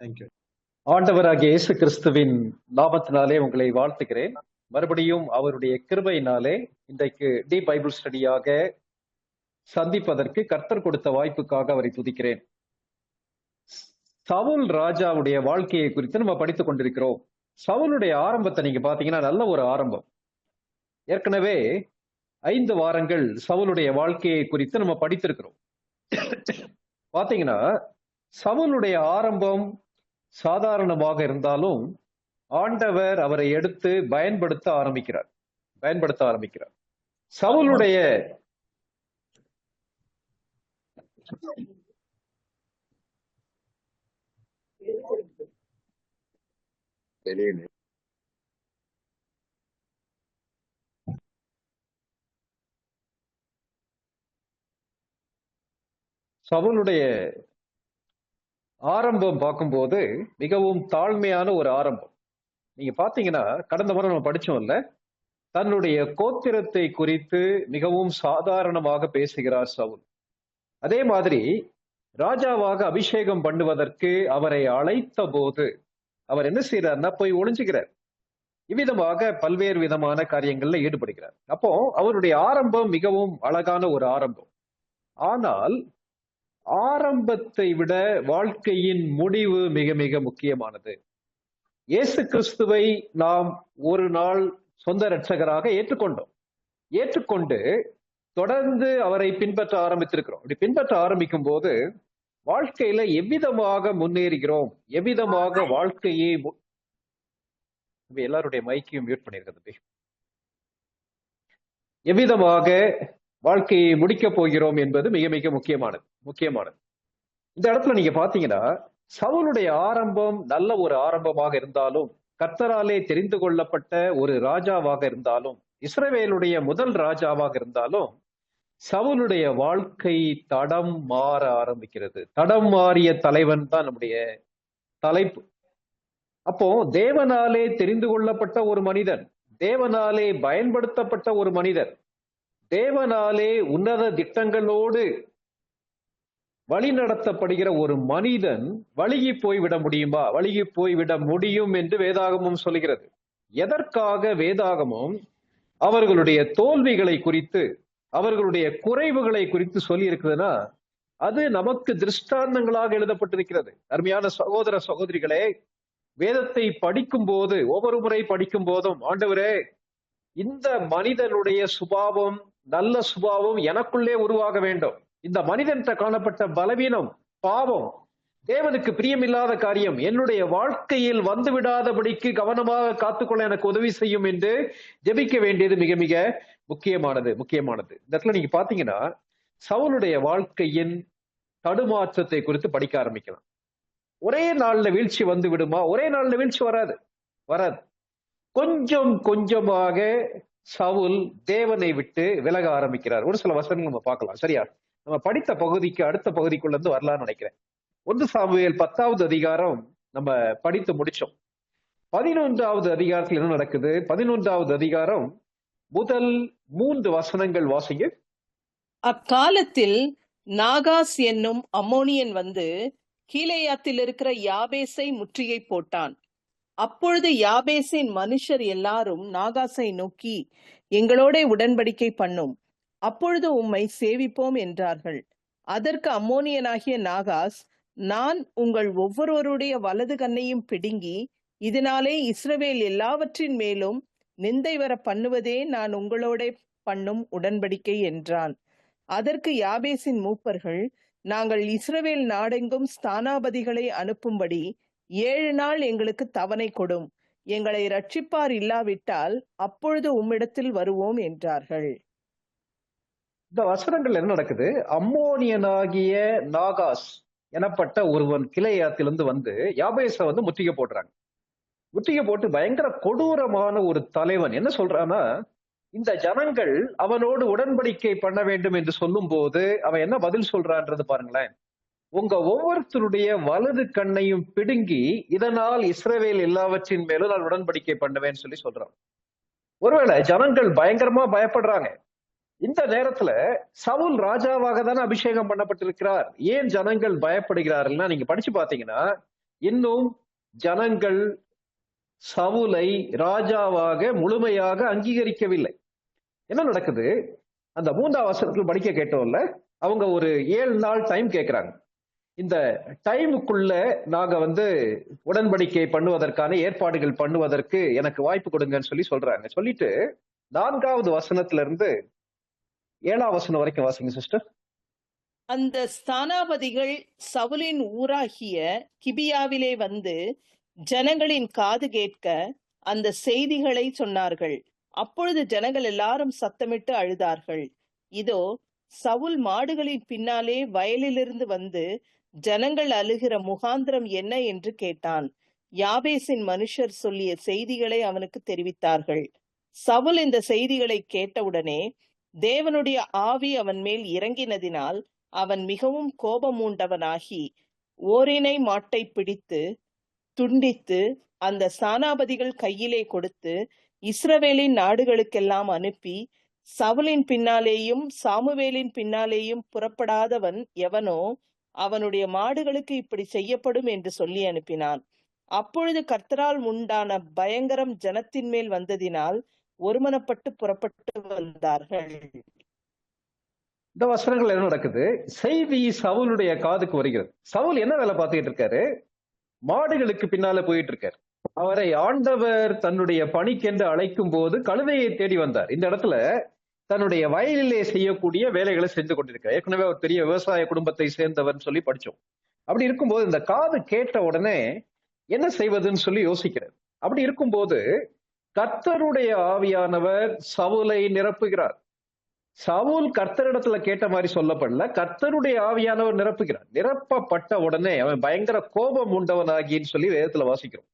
Thank you. ஆண்டவராகிய இயேசு கிறிஸ்துவின் நாமத்தினாலே உங்களை வாழ்த்துகிறேன். மறுபடியும் அவருடைய கிருபையினாலே இன்றைக்கு டி பைபிள் ஸ்டடியாக சந்திப்பதற்கு கர்த்தர் கொடுத்த வாய்ப்புக்காக அவரை துதிக்கிறேன். சவுல் ராஜாவுடைய வாழ்க்கையை குறித்து நம்ம படித்துக் கொண்டிருக்கிறோம். சவுலுடைய ஆரம்பத்தை நீங்க பாத்தீங்கன்னா நல்ல ஒரு ஆரம்பம். ஏற்கனவே 5 வாரங்கள் சவுலுடைய வாழ்க்கையை குறித்து நம்ம படித்திருக்கிறோம். பாத்தீங்கன்னா சவுலுடைய ஆரம்பம் சாதாரணமாக இருந்தாலும் ஆண்டவர் அவரை எடுத்து பயன்படுத்த ஆரம்பிக்கிறார். சவுலுடைய ஆரம்பம் பார்க்கும்போது மிகவும் தாழ்மையான ஒரு ஆரம்பம். நீங்க பாத்தீங்கன்னா கடந்த முறை நம்ம படிச்சோம்ல, தன்னுடைய கோத்திரத்தை குறித்து மிகவும் சாதாரணமாக பேசுகிறார் சவுல். அதே மாதிரி ராஜாவாக அபிஷேகம் பண்ணுவதற்கு அவரை அழைத்த போது அவர் என்ன செய்யறாருன்னா போய் ஒளிஞ்சுக்கிறார். இவ்விதமாக பல்வேறு விதமான காரியங்கள்ல ஈடுபடுகிறார். அப்போ அவருடைய ஆரம்பம் மிகவும் அழகான ஒரு ஆரம்பம். ஆனால் ஆரம்பத்தை விட வாழ்க்கையின் முடிவு மிக மிக முக்கியமானது. இயேசு கிறிஸ்துவை நாம் ஒரு நாள் சொந்த இரட்சகராக ஏற்றுக்கொண்டு தொடர்ந்து அவரை பின்பற்ற ஆரம்பித்திருக்கிறோம். அப்படி பின்பற்ற ஆரம்பிக்கும் போது வாழ்க்கையில எவ்விதமாக முன்னேறுகிறோம், எவ்விதமாக வாழ்க்கையை எல்லாருடைய மைக்கையும் மியூட் பண்ணிருக்கிறது, எவ்விதமாக வாழ்க்கையை முடிக்க போகிறோம் என்பது மிக மிக முக்கியமானது. இந்த இடத்துல நீங்க பாத்தீங்கன்னா சவுலுடைய ஆரம்பம் நல்ல ஒரு ஆரம்பமாக இருந்தாலும், கர்த்தராலே தெரிந்து கொள்ளப்பட்ட ஒரு ராஜாவாக இருந்தாலும், இஸ்ரவேலுடைய முதல் ராஜாவாக இருந்தாலும், சவுலுடைய வாழ்க்கை தடம் மாற ஆரம்பிக்கிறது. தடம் மாறிய தலைவன் தான் நம்முடைய தலைப்பு. அப்போ தேவனாலே தெரிந்து கொள்ளப்பட்ட ஒரு மனிதன், தேவனாலே பயன்படுத்தப்பட்ட ஒரு மனிதர், தேவனாலே உன்னத திட்டங்களோடு வழி நடத்தப்படுகிற ஒரு மனிதன் வழுகி போய்விட முடியுமா? வழுகி போய்விட முடியும் என்று வேதாகமும் சொல்கிறது. எதற்காக வேதாகமும் அவர்களுடைய தோல்விகளை குறித்து, அவர்களுடைய குறைவுகளை குறித்து சொல்லி இருக்குதுன்னா, அது நமக்கு திருஷ்டாந்தங்களாக எழுதப்பட்டிருக்கிறது. அருமையான சகோதர சகோதரிகளே, வேதத்தை படிக்கும் போது, ஒவ்வொரு முறை படிக்கும் போதும், ஆண்டவரே, இந்த மனிதனுடைய சுபாவம், நல்ல சுபாவம் எனக்குள்ளே உருவாக வேண்டும். இந்த மனிதன்கிட்ட காணப்பட்ட பலவீனம், பாவம், தேவனுக்கு பிரியமில்லாத காரியம் என்னுடைய வாழ்க்கையில் வந்து விடாதபடிக்கு கவனமாக காத்துக்கொள்ள எனக்கு உதவி செய்யும் என்று ஜெபிக்க வேண்டியது மிக மிக முக்கியமானது. இந்த இடத்துல நீங்க பாத்தீங்கன்னா சவுலுடைய வாழ்க்கையின் தடுமாற்றத்தை குறித்து படிக்க ஆரம்பிக்கலாம். ஒரே நாள்ல வீழ்ச்சி வந்து விடுமா? ஒரே நாள்ல வீழ்ச்சி வராது. கொஞ்சம் கொஞ்சமாக சவுல் தேவனை விட்டு விலக ஆரம்பிக்கிறார். ஒரு சில வசனங்கள் நம்ம பார்க்கலாம். சரியா? நம்ம படித்த பகுதிக்கு அடுத்த பகுதிக்குள்ள இருந்து வரலாம்னு நினைக்கிறேன். 1 சாமுவேல் 10வது அதிகாரம் நம்ம படித்து முடிச்சோம். 11வது அதிகாரத்தில் என்ன நடக்குது? 11வது அதிகாரம் முதல் 3 வசனங்கள் வாசிங்க. அக்காலத்தில் நாகாஸ் என்னும் அம்மோனியன் வந்து கீலேயாத்தில் இருக்கிற யாபேசை முற்றுகை போட்டான். அப்பொழுது யாபேசின் மனுஷர் எல்லாரும் நாகாசை நோக்கி, எங்களோட உடன்படிக்கை பண்ணும், அப்பொழுது உம்மை சேவிப்போம் என்றார்கள். அதற்கு அம்மோனியனாகிய நாகாஸ், நான் உங்கள் ஒவ்வொருவருடைய வலது கண்ணையும் பிடுங்கி இதனாலே இஸ்ரவேல் எல்லாவற்றின் மேலும் நிந்தை வர பண்ணுவதே நான் உங்களோட பண்ணும் உடன்படிக்கை என்றான். அதற்கு யாபேசின் மூப்பர்கள், நாங்கள் இஸ்ரவேல் நாடெங்கும் ஸ்தானாபதிகளை அனுப்பும்படி 7 நாள் எங்களுக்கு தவணை கொடும், எங்களை ரட்சிப்பார் இல்லாவிட்டால் அப்பொழுது உம்மிடத்தில் வருவோம் என்றார்கள். இந்த வசனங்கள் என்ன நடக்குது? அம்மோனியனாகிய நாகாஸ் எனப்பட்ட ஒருவன் கிளையாத்திலிருந்து வந்து யாபேச வந்து முற்றுகை போட்டு பயங்கர கொடூரமான ஒரு தலைவன் என்ன சொல்றான்னா, இந்த ஜனங்கள் அவனோடு உடன்படிக்கை பண்ண வேண்டும் என்று சொல்லும் போது அவன் என்ன பதில் சொல்றான்றது பாருங்களேன். உங்க ஒவ்வொருத்தருடைய வலது கண்ணையும் பிடுங்கி இதனால் இஸ்ரவேல் எல்லாவற்றின் மேலும் நான் உடன்படிக்கை பண்ணுவேன்னு சொல்லி சொல்றான். ஒருவேளை ஜனங்கள் பயங்கரமா பயப்படுறாங்க. இந்த நேரத்துல சவுல் ராஜாவாக தானே அபிஷேகம் பண்ணப்பட்டிருக்கிறார். ஏன் ஜனங்கள் பயப்படுகிறார்கள்னா, நீங்க படிச்சு பாத்தீங்கன்னா இன்னும் ஜனங்கள் சவுலை ராஜாவாக முழுமையாக அங்கீகரிக்கவில்லை. என்ன நடக்குது? அந்த 3ஆம் வசனத்தில் படிக்க கேட்டோம்ல, அவங்க ஒரு 7 நாள் டைம் கேட்கிறாங்க. இந்த டைமுக்குள்ள நாங்க உடன்படிக்கை பண்ணுவதற்கான ஏற்பாடுகள் பண்ணுவதற்கு எனக்கு வாய்ப்பு கொடுங்கன்னு சொல்றாங்க. சொல்லிட்டு 4வது வசனத்துல இருந்து 7ஆம் வசனம் வரைக்கும் வாசிங்க சிஸ்டர். அந்த ஸ்தானாபதிகள் சவுலின் ஊராகிய கிபியாவிலே வந்து ஜனங்களின் காது கேட்க அந்த செய்திகளை சொன்னார்கள். அப்பொழுது ஜனங்கள் எல்லாரும் சத்தமிட்டு அழுதார்கள். இதோ, சவுல் மாடுகளின் பின்னாலே வயலிலிருந்து வந்து ஜனங்கள் அழுகிற முகாந்திரம் என்ன என்று கேட்டான். யாபேசின் மனுஷர் சொல்லிய செய்திகளை அவனுக்கு தெரிவித்தார்கள். சவுல் இந்த செய்திகளை கேட்டவுடனே தேவனுடைய ஆவி அவன் மேல் இறங்கினதினால் அவன் மிகவும் கோபமூண்டவனாகி ஓரினை மாட்டை பிடித்து துண்டித்து அந்த ஸ்தானாபதிகள் கையிலே கொடுத்து இஸ்ரவேலின் நாடுகளுக்கெல்லாம் அனுப்பி, சவுலின் பின்னாலேயும் சாமுவேலின் பின்னாலேயும் புறப்படாதவன் எவனோ அவனுடைய மாடுகளுக்கு இப்படி செய்யப்படும் என்று சொல்லி அனுப்பினான். அப்பொழுது கர்த்தரால் உண்டான பயங்கரம் ஜனத்தின் மேல் வந்ததினால் ஒருமனப்பட்டு புறப்பட்டு வந்தார்கள். இந்த வசனங்கள் என்ன நடக்குது? செய்தி சவுலுடைய காதுக்கு வருகிறது. சவுல் என்ன வேலை பார்த்துக்கிட்டு இருக்காரு? மாடுகளுக்கு பின்னால போயிட்டு இருக்காரு. அவரை ஆண்டவர் தன்னுடைய பணிக்கென்று அழைக்கும் போது கழுதையை தேடி வந்தார். இந்த இடத்துல தன்னுடைய வயலிலே செய்யக்கூடிய வேலைகளை செஞ்சு கொண்டிருக்கிறார். ஏற்கனவே ஒரு பெரிய விவசாய குடும்பத்தை சேர்ந்தவர் சொல்லி படிச்சோம். அப்படி இருக்கும்போது இந்த காது கேட்ட உடனே என்ன செய்வதுன்னு சொல்லி யோசிக்கிறார். அப்படி இருக்கும்போது கர்த்தருடைய ஆவியானவர் சவுலை நிரப்புகிறார். சவுல் கர்த்தரிடத்துல கேட்ட மாதிரி சொல்லப்படல, கர்த்தருடைய ஆவியானவர் நிரப்புகிறார். நிரப்பப்பட்ட உடனே அவன் பயங்கர கோபம் உண்டவனாகின்னு சொல்லி வேதத்துல வாசிக்கிறோம்.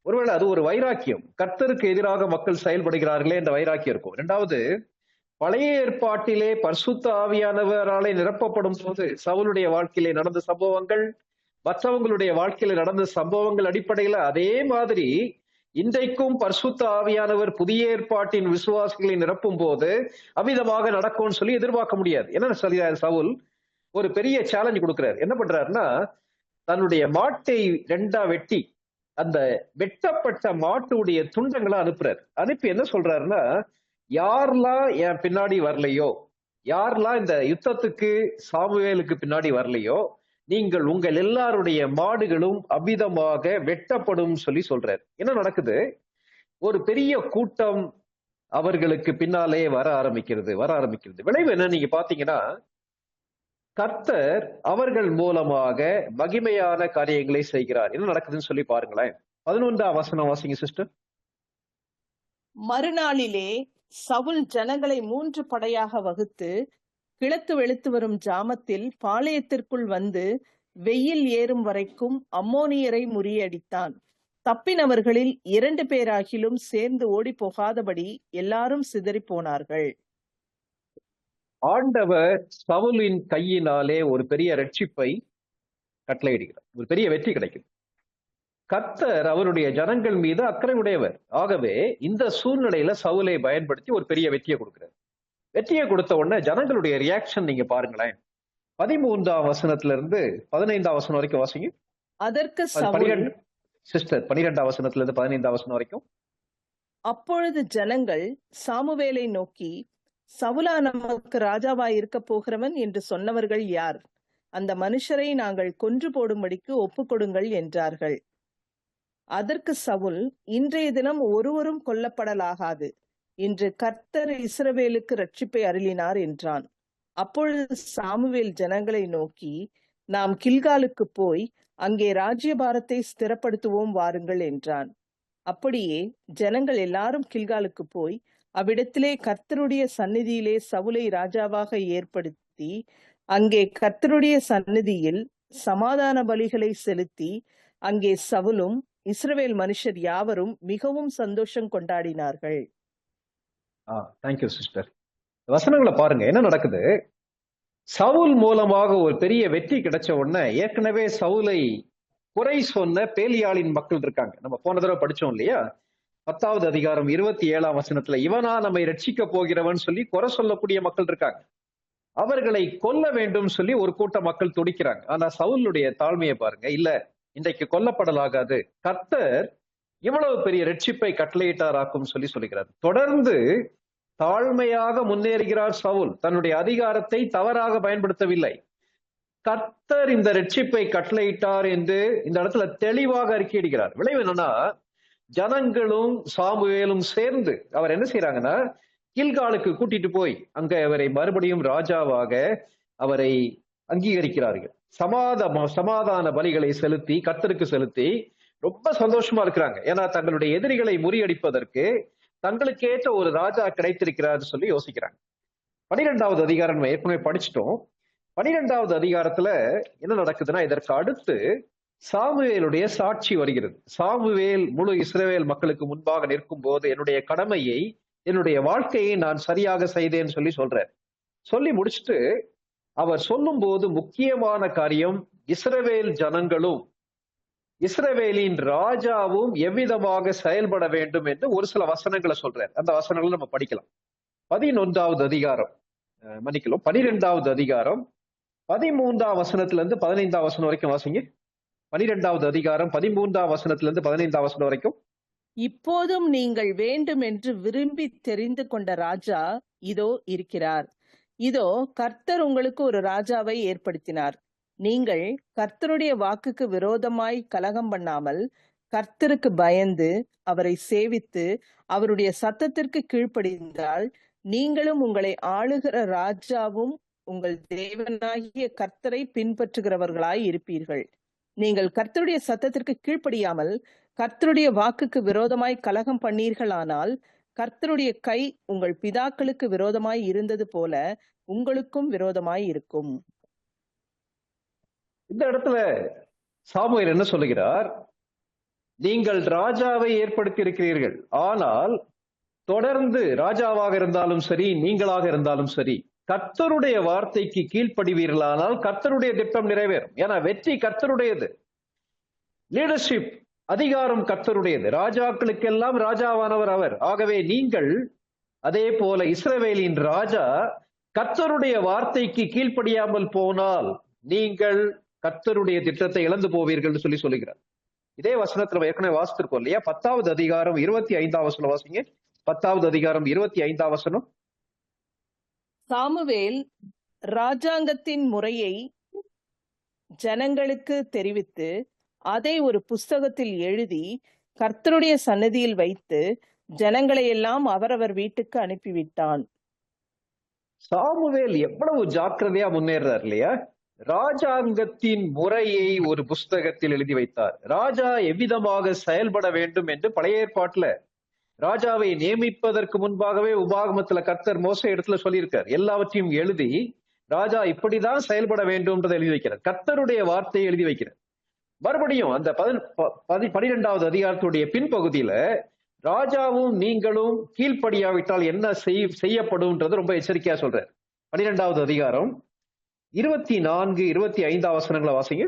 ஒருவேளை அது ஒரு வைராக்கியம், கர்த்தருக்கு எதிராக மக்கள் செயல்படுகிறார்களே என்ற வைராக்கியம் இருக்கும். 2வது, பழைய ஏற்பாட்டிலே பரிசுத்த ஆவியானவராலே நிரப்பப்படும் போது சவுலுடைய வாழ்க்கையிலே நடந்த சம்பவங்கள், மற்றவங்களுடைய வாழ்க்கையில நடந்த சம்பவங்கள் அடிப்படையில அதே மாதிரி இன்றைக்கும் பரிசுத்த ஆவியானவர் புதிய ஏற்பாட்டின் விசுவாசிகளை நிரப்பும் போது அமிதமாக நடக்கும்னு சொல்லி எதிர்பார்க்க முடியாது. என்ன சொல்றாரு சவுல்? ஒரு பெரிய சேலஞ்ச் கொடுக்கிறார். என்ன பண்றாருன்னா, தன்னுடைய மாட்டை 2ஆ வெட்டி அந்த வெட்டப்பட்ட மாட்டுடைய துண்டங்களை அனுப்புறாரு. அனுப்பி என்ன சொல்றாருன்னா, யாரெல்லாம் என் பின்னாடி வரலையோ, யாரெல்லாம் இந்த யுத்தத்துக்கு சாமுவேலுக்கு பின்னாடி வரலையோ, நீங்கள் உங்கள் எல்லாருடைய மாடுகளும் அபிதமாக வெட்டப்படும் சொல்லி சொல்றாரு. என்ன நடக்குது? ஒரு பெரிய கூட்டம் அவர்களுக்கு பின்னாலே வர ஆரம்பிக்கிறது. விளைவு என்ன நீங்க பாத்தீங்கன்னா, கர்த்தர் அவர்கள் மூலமாக மகிமையான காரியங்களை செய்கிறார். என்ன நடக்குதுன்னு சொல்லி பாருங்களேன். 11ஆம் வசனம் வாசிங்க சிஸ்டர். மறுநாளிலே சவுல் ஜனங்களை 3 படையாக வகுத்து கிழக்கு வெளுத்து வரும் ஜாமத்தில் பாளையத்திற்குள் வந்து வெயில் ஏறும் வரைக்கும் அம்மோனியரை முறியடித்தான். தப்பினவர்களில் 2 பேராகிலும் சேர்ந்து ஓடி போகாதபடி எல்லாரும் சிதறி போனார்கள். ஆண்டவர் சவுலின் கையினாலே ஒரு பெரிய ரட்சிப்பை கட்டளையிடுகிறார். ஒரு பெரிய வெற்றி கிடைக்கும். கர்த்தர் அவருடைய ஜனங்கள் மீது அக்கறை உடையவர். ஆகவே இந்த சூழ்நிலையில சவுலை பயன்படுத்தி ஒரு பெரிய வெற்றியை கொடுக்கிறார். வெற்றியை கொடுத்த உடனே ஜனங்களுடைய ரியாக்ஷன் நீங்க பாருங்களேன். 13ஆம் வசனத்துல இருந்து 15ஆம் வசனம் வரைக்கும் வாசிங்க. அதற்கு சவுல் சிஸ்டர் 12ஆம் வசனத்துல இருந்து 15ஆம் வசனம் வரைக்கும். அப்பொழுது ஜனங்கள் சாமுவேலை நோக்கி, சவுலா நமக்கு ராஜாவாய் இருக்க போகிறவன் என்று சொன்னவர்கள் யார்? அந்த மனுஷரை நாங்கள் கொன்று போடும்படிக்கு ஒப்புக்கொடுங்கள் என்றார்கள். அதற்கு சவுல், இன்றைய தினம் ஒருவரும் கொல்லப்படலாகாது. இன்று கர்த்தர் இஸ்ரவேலுக்கு ரட்சிப்பை அருளினார் என்றான். அப்பொழுது சாமுவேல் ஜனங்களை நோக்கி, நாம் கில்காலுக்கு போய் அங்கே ராஜ்யபாரத்தை ஸ்திரப்படுத்துவோம் வாருங்கள் என்றான். அப்படியே ஜனங்கள் எல்லாரும் கில்காலுக்கு போய் அவ்விடத்திலே கர்த்தருடைய சந்நிதியிலே சவுலை ராஜாவாக ஏற்படுத்தி அங்கே கர்த்தருடைய சந்நிதியில் சமாதான பலிகளை செலுத்தி அங்கே சவுலும் இஸ்ரவேல் மனுஷர் யாவரும் மிகவும் சந்தோஷம் கொண்டாடினார்கள். Thank you sister. வசனங்களை பாருங்க, என்ன நடக்குது? சவுல் மூலமாக ஒரு பெரிய வெற்றி கிடைச்ச உடனே ஏற்கனவே சவுலை குறை சொன்ன பேலியாளின் மக்கள் இருக்காங்க. நம்ம போன தடவை படிச்சோம் இல்லையா? 10வது அதிகாரம் 27ஆம் வசனத்துல இவனா நம்மை ரட்சிக்க போகிறவன் சொல்லி குறை சொல்லக்கூடிய மக்கள் இருக்காங்க. அவர்களை கொல்ல வேண்டும் சொல்லி ஒரு கூட்ட மக்கள் துடிக்கிறாங்க. ஆனா சவுலுடைய தாழ்மையை பாருங்க. இல்ல, இன்றைக்கு கொல்லப்படலாகாது. கர்த்தர் இவ்வளவு பெரிய ரட்சிப்பை கட்டளையிட்டாராக்கும் சொல்லி சொல்லுகிறார். தொடர்ந்து தாழ்மையாக முன்னேறுகிறார் சவுல். தன்னுடைய அதிகாரத்தை தவறாக பயன்படுத்தவில்லை. கர்த்தர் இந்த ரட்சிப்பை கட்டளையிட்டார் என்று இந்த இடத்துல தெளிவாக அறிக்கையிடுகிறார். விளைவு என்னன்னா, ஜனங்களும் சாமுவேலும் சேர்ந்து அவர் என்ன செய்யறாங்கன்னா, கில்காலுக்கு கூட்டிட்டு போய் அங்க அவரை மறுபடியும் ராஜாவாக அவரை அங்கீகரிக்கிறார்கள். சமாதான பலிகளை செலுத்தி கர்த்தருக்கு செலுத்தி ரொம்ப சந்தோஷமா இருக்கிறாங்க. ஏன்னா தங்களுடைய எதிரிகளை முறியடிப்பதற்கு தங்களுக்கு ஏற்ற ஒரு ராஜா கிடைத்திருக்கிறார் சொல்லி யோசிக்கிறாங்க. 12வது அதிகாரம் நம்ம ஏற்கனவே படிச்சிட்டோம். 12வது அதிகாரத்துல என்ன நடக்குதுன்னா, இதற்கு அடுத்து சாமுவேலுடைய சாட்சி வருகிறது. சாமுவேல் முழு இஸ்ரவேல் மக்களுக்கு முன்பாக நிற்கும் போது என்னுடைய கடமையை, என்னுடைய வாழ்க்கையை நான் சரியாக செய்தேன்னு சொல்றார். சொல்லி முடிச்சுட்டு அவர் சொல்லும் போது முக்கியமான காரியம், இஸ்ரவேல் ஜனங்களும் இஸ்ரவேலின் ராஜாவும் எவ்விதமாக செயல்பட வேண்டும் என்று ஒரு சில வசனங்களை சொல்றார். அந்த வசனங்களை நம்ம படிக்கலாம். 11வது அதிகாரம், மன்னிக்கலாம், 12வது அதிகாரம் 13ஆம் வசனத்துல இருந்து 15ஆம் வசனம் வரைக்கும் வாசிங்க. 12வது அதிகாரம் 13ஆம் வசனத்துல இருந்து 15ஆம் வசனம் வரைக்கும். இப்போதும் நீங்கள் வேண்டும் என்று விரும்பி தெரிந்து கொண்ட ராஜா இதோ இருக்கிறார். இதோ கர்த்தர் உங்களுக்கு ஒரு ராஜாவை ஏற்படுத்தினார். நீங்கள் கர்த்தருடைய வாக்குக்கு விரோதமாய் கலகம் பண்ணாமல் கர்த்தருக்கு பயந்து அவரை சேவித்து அவருடைய சத்தத்திற்கு கீழ்ப்படிந்தால் நீங்களும் உங்களை ஆளுகிற ராஜாவும் உங்கள் தேவனாகிய கர்த்தரை பின்பற்றுகிறவர்களாய் இருப்பீர்கள். நீங்கள் கர்த்தருடைய சத்தத்திற்கு கீழ்ப்படியாமல் கர்த்தருடைய வாக்குக்கு விரோதமாய் கலகம் பண்ணீர்களானால் கர்த்தருடைய கை உங்கள் பிதாக்களுக்கு விரோதமாய் இருந்தது போல உங்களுக்கும் விரோதமாய் இருக்கும். இந்த இடத்துல சாமுவேல் என்ன சொல்லுகிறார்? நீங்கள் ராஜாவை ஏற்படுத்தி இருக்கிறீர்கள், ஆனால் தொடர்ந்து ராஜாவாக இருந்தாலும் சரி, நீங்களாக இருந்தாலும் சரி, கர்த்தருடைய வார்த்தைக்கு கீழ்ப்படிவீர்களானால் கர்த்தருடைய திட்டம் நிறைவேறும். ஏன்னா வெற்றி கர்த்தருடையது. லீடர்ஷிப், அதிகாரம் கர்த்தருடையது. ராஜாக்களுக்கெல்லாம் ராஜாவானவர் அவர். ஆகவே நீங்கள் அதே போல இஸ்ரவேலின் ராஜா கர்த்தருடைய வார்த்தைக்கு கீழ்ப்படியாமல் போனால் நீங்கள் கர்த்தருடைய திட்டத்தை இழந்து போவீர்கள் சொல்லி சொல்லுகிறார். இதே வசனத்துல ஏற்கனவே வாசித்திருக்கோம் இல்லையா? 10வது அதிகாரம் 25ஆம் வசனம் வாசிங்க. 10வது அதிகாரம் 25ஆம் வசனம். சாமுவேல் ராஜாங்கத்தின் முறையை ஜனங்களுக்கு தெரிவித்து அதை ஒரு புஸ்தகத்தில் எழுதி கர்த்தருடைய சன்னதியில் வைத்து ஜனங்களை எல்லாம் அவரவர் வீட்டுக்கு அனுப்பிவிட்டான். சாமுவேல் எவ்வளவு ஜாக்கிரதையா முன்னேறார் இல்லையா? ராஜாங்கத்தின் முறையை ஒரு புஸ்தகத்தில் எழுதி வைத்தார். ராஜா எவ்விதமாக செயல்பட வேண்டும் என்று பழைய ஏற்பாட்டுல ராஜாவை நியமிப்பதற்கு முன்பாகவே உபாகமத்துல கர்த்தர் மோசே இடத்துல சொல்லியிருக்கார். எல்லாவற்றையும் எழுதி ராஜா இப்படிதான் செயல்பட வேண்டும்ன்றதை எழுதி வைக்கிறார். கர்த்தருடைய வார்த்தையை எழுதி வைக்கிறார். மறுபடியும் அந்த 12வது அதிகாரத்துடைய பின்பகுதியில ராஜாவும் நீங்களும் கீழ்ப்படியாவிட்டால் என்ன செய்யப்படும்ன்றது ரொம்ப எச்சரிக்கையா சொல்றார். 12வது அதிகாரம் 24, 25 வசனங்களை வாசிங்க.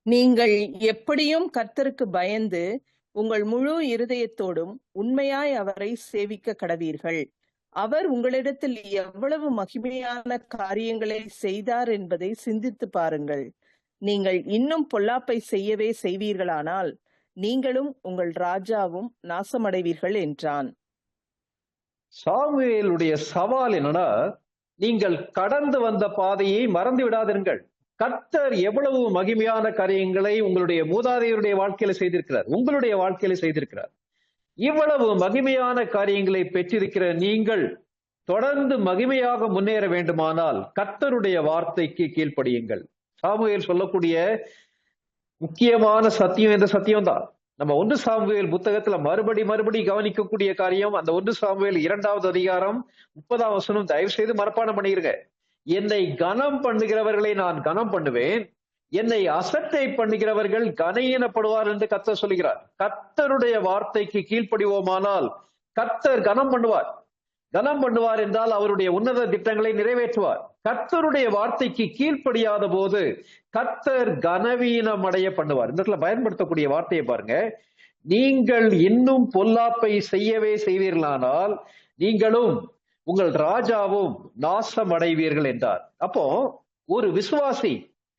நீங்கள் எப்படியும் கர்த்தருக்கு பயந்து உங்கள் முழு இருதயத்தோடும் உண்மையாய் அவரை சேவிக்க கடவீர்கள். அவர் உங்களிடத்தில் எவ்வளவு மகிமையான காரியங்களை செய்தார் என்பதை சிந்தித்து பாருங்கள். நீங்கள் இன்னும் பொல்லாப்பை செய்யவே செய்வீர்களானால் நீங்களும் உங்கள் ராஜாவும் நாசமடைவீர்கள் என்றான். சாமுவேலுடைய சவால் என்னன்னா, நீங்கள் கடந்து வந்த பாதையை மறந்து விடாதீர்கள். கர்த்தர் எவ்வளவு மகிமையான காரியங்களை உங்களுடைய மூதாதையருடைய வாழ்க்கையில செய்திருக்கிறார், உங்களுடைய வாழ்க்கையில செய்திருக்கிறார். இவ்வளவு மகிமையான காரியங்களை பெற்றிருக்கிற நீங்கள் தொடர்ந்து மகிமையாக முன்னேற வேண்டுமானால் கர்த்தருடைய வார்த்தைக்கு கீழ்ப்படியுங்கள். சாமுவேல் சொல்லக்கூடிய முக்கியமான சத்தியம் இந்த சத்தியம் தான். நம்ம 1 சாமுவேல் புத்தகத்துல மறுபடி கவனிக்கக்கூடிய காரியம் அந்த 1 சாமுவேல் 2வது அதிகாரம் 30ஆம் வசனம். தயவு செய்து மனப்பாடம் பண்ணிருங்க. என்னை கனம் பண்ணுகிறவர்களை நான் கனம் பண்ணுவேன், என்னை அசட்டை பண்ணுகிறவர்கள் கனையினப்படுவார் என்று கர்த்தர் சொல்கிறார். கர்த்தருடைய வார்த்தைக்கு கீழ்ப்படிவோமானால் கர்த்தர் கனம் பண்ணுவார். கனம் பண்ணுவார் என்றால் அவருடைய உன்னத திட்டங்களை நிறைவேற்றுவார். கர்த்தருடைய வார்த்தைக்கு கீழ்ப்படியாத போது கர்த்தர் கனவீனம் அடைய பண்ணுவார். இந்த இடத்துல பயன்படுத்தக்கூடிய வார்த்தையை பாருங்க. நீங்கள் இன்னும் பொல்லாப்பை செய்யவே செய்வீர்களானால் நீங்களும் உங்கள் ராஜாவும் நாசம் அடைவீர்கள் என்றார். அப்போ ஒரு விசுவாசி,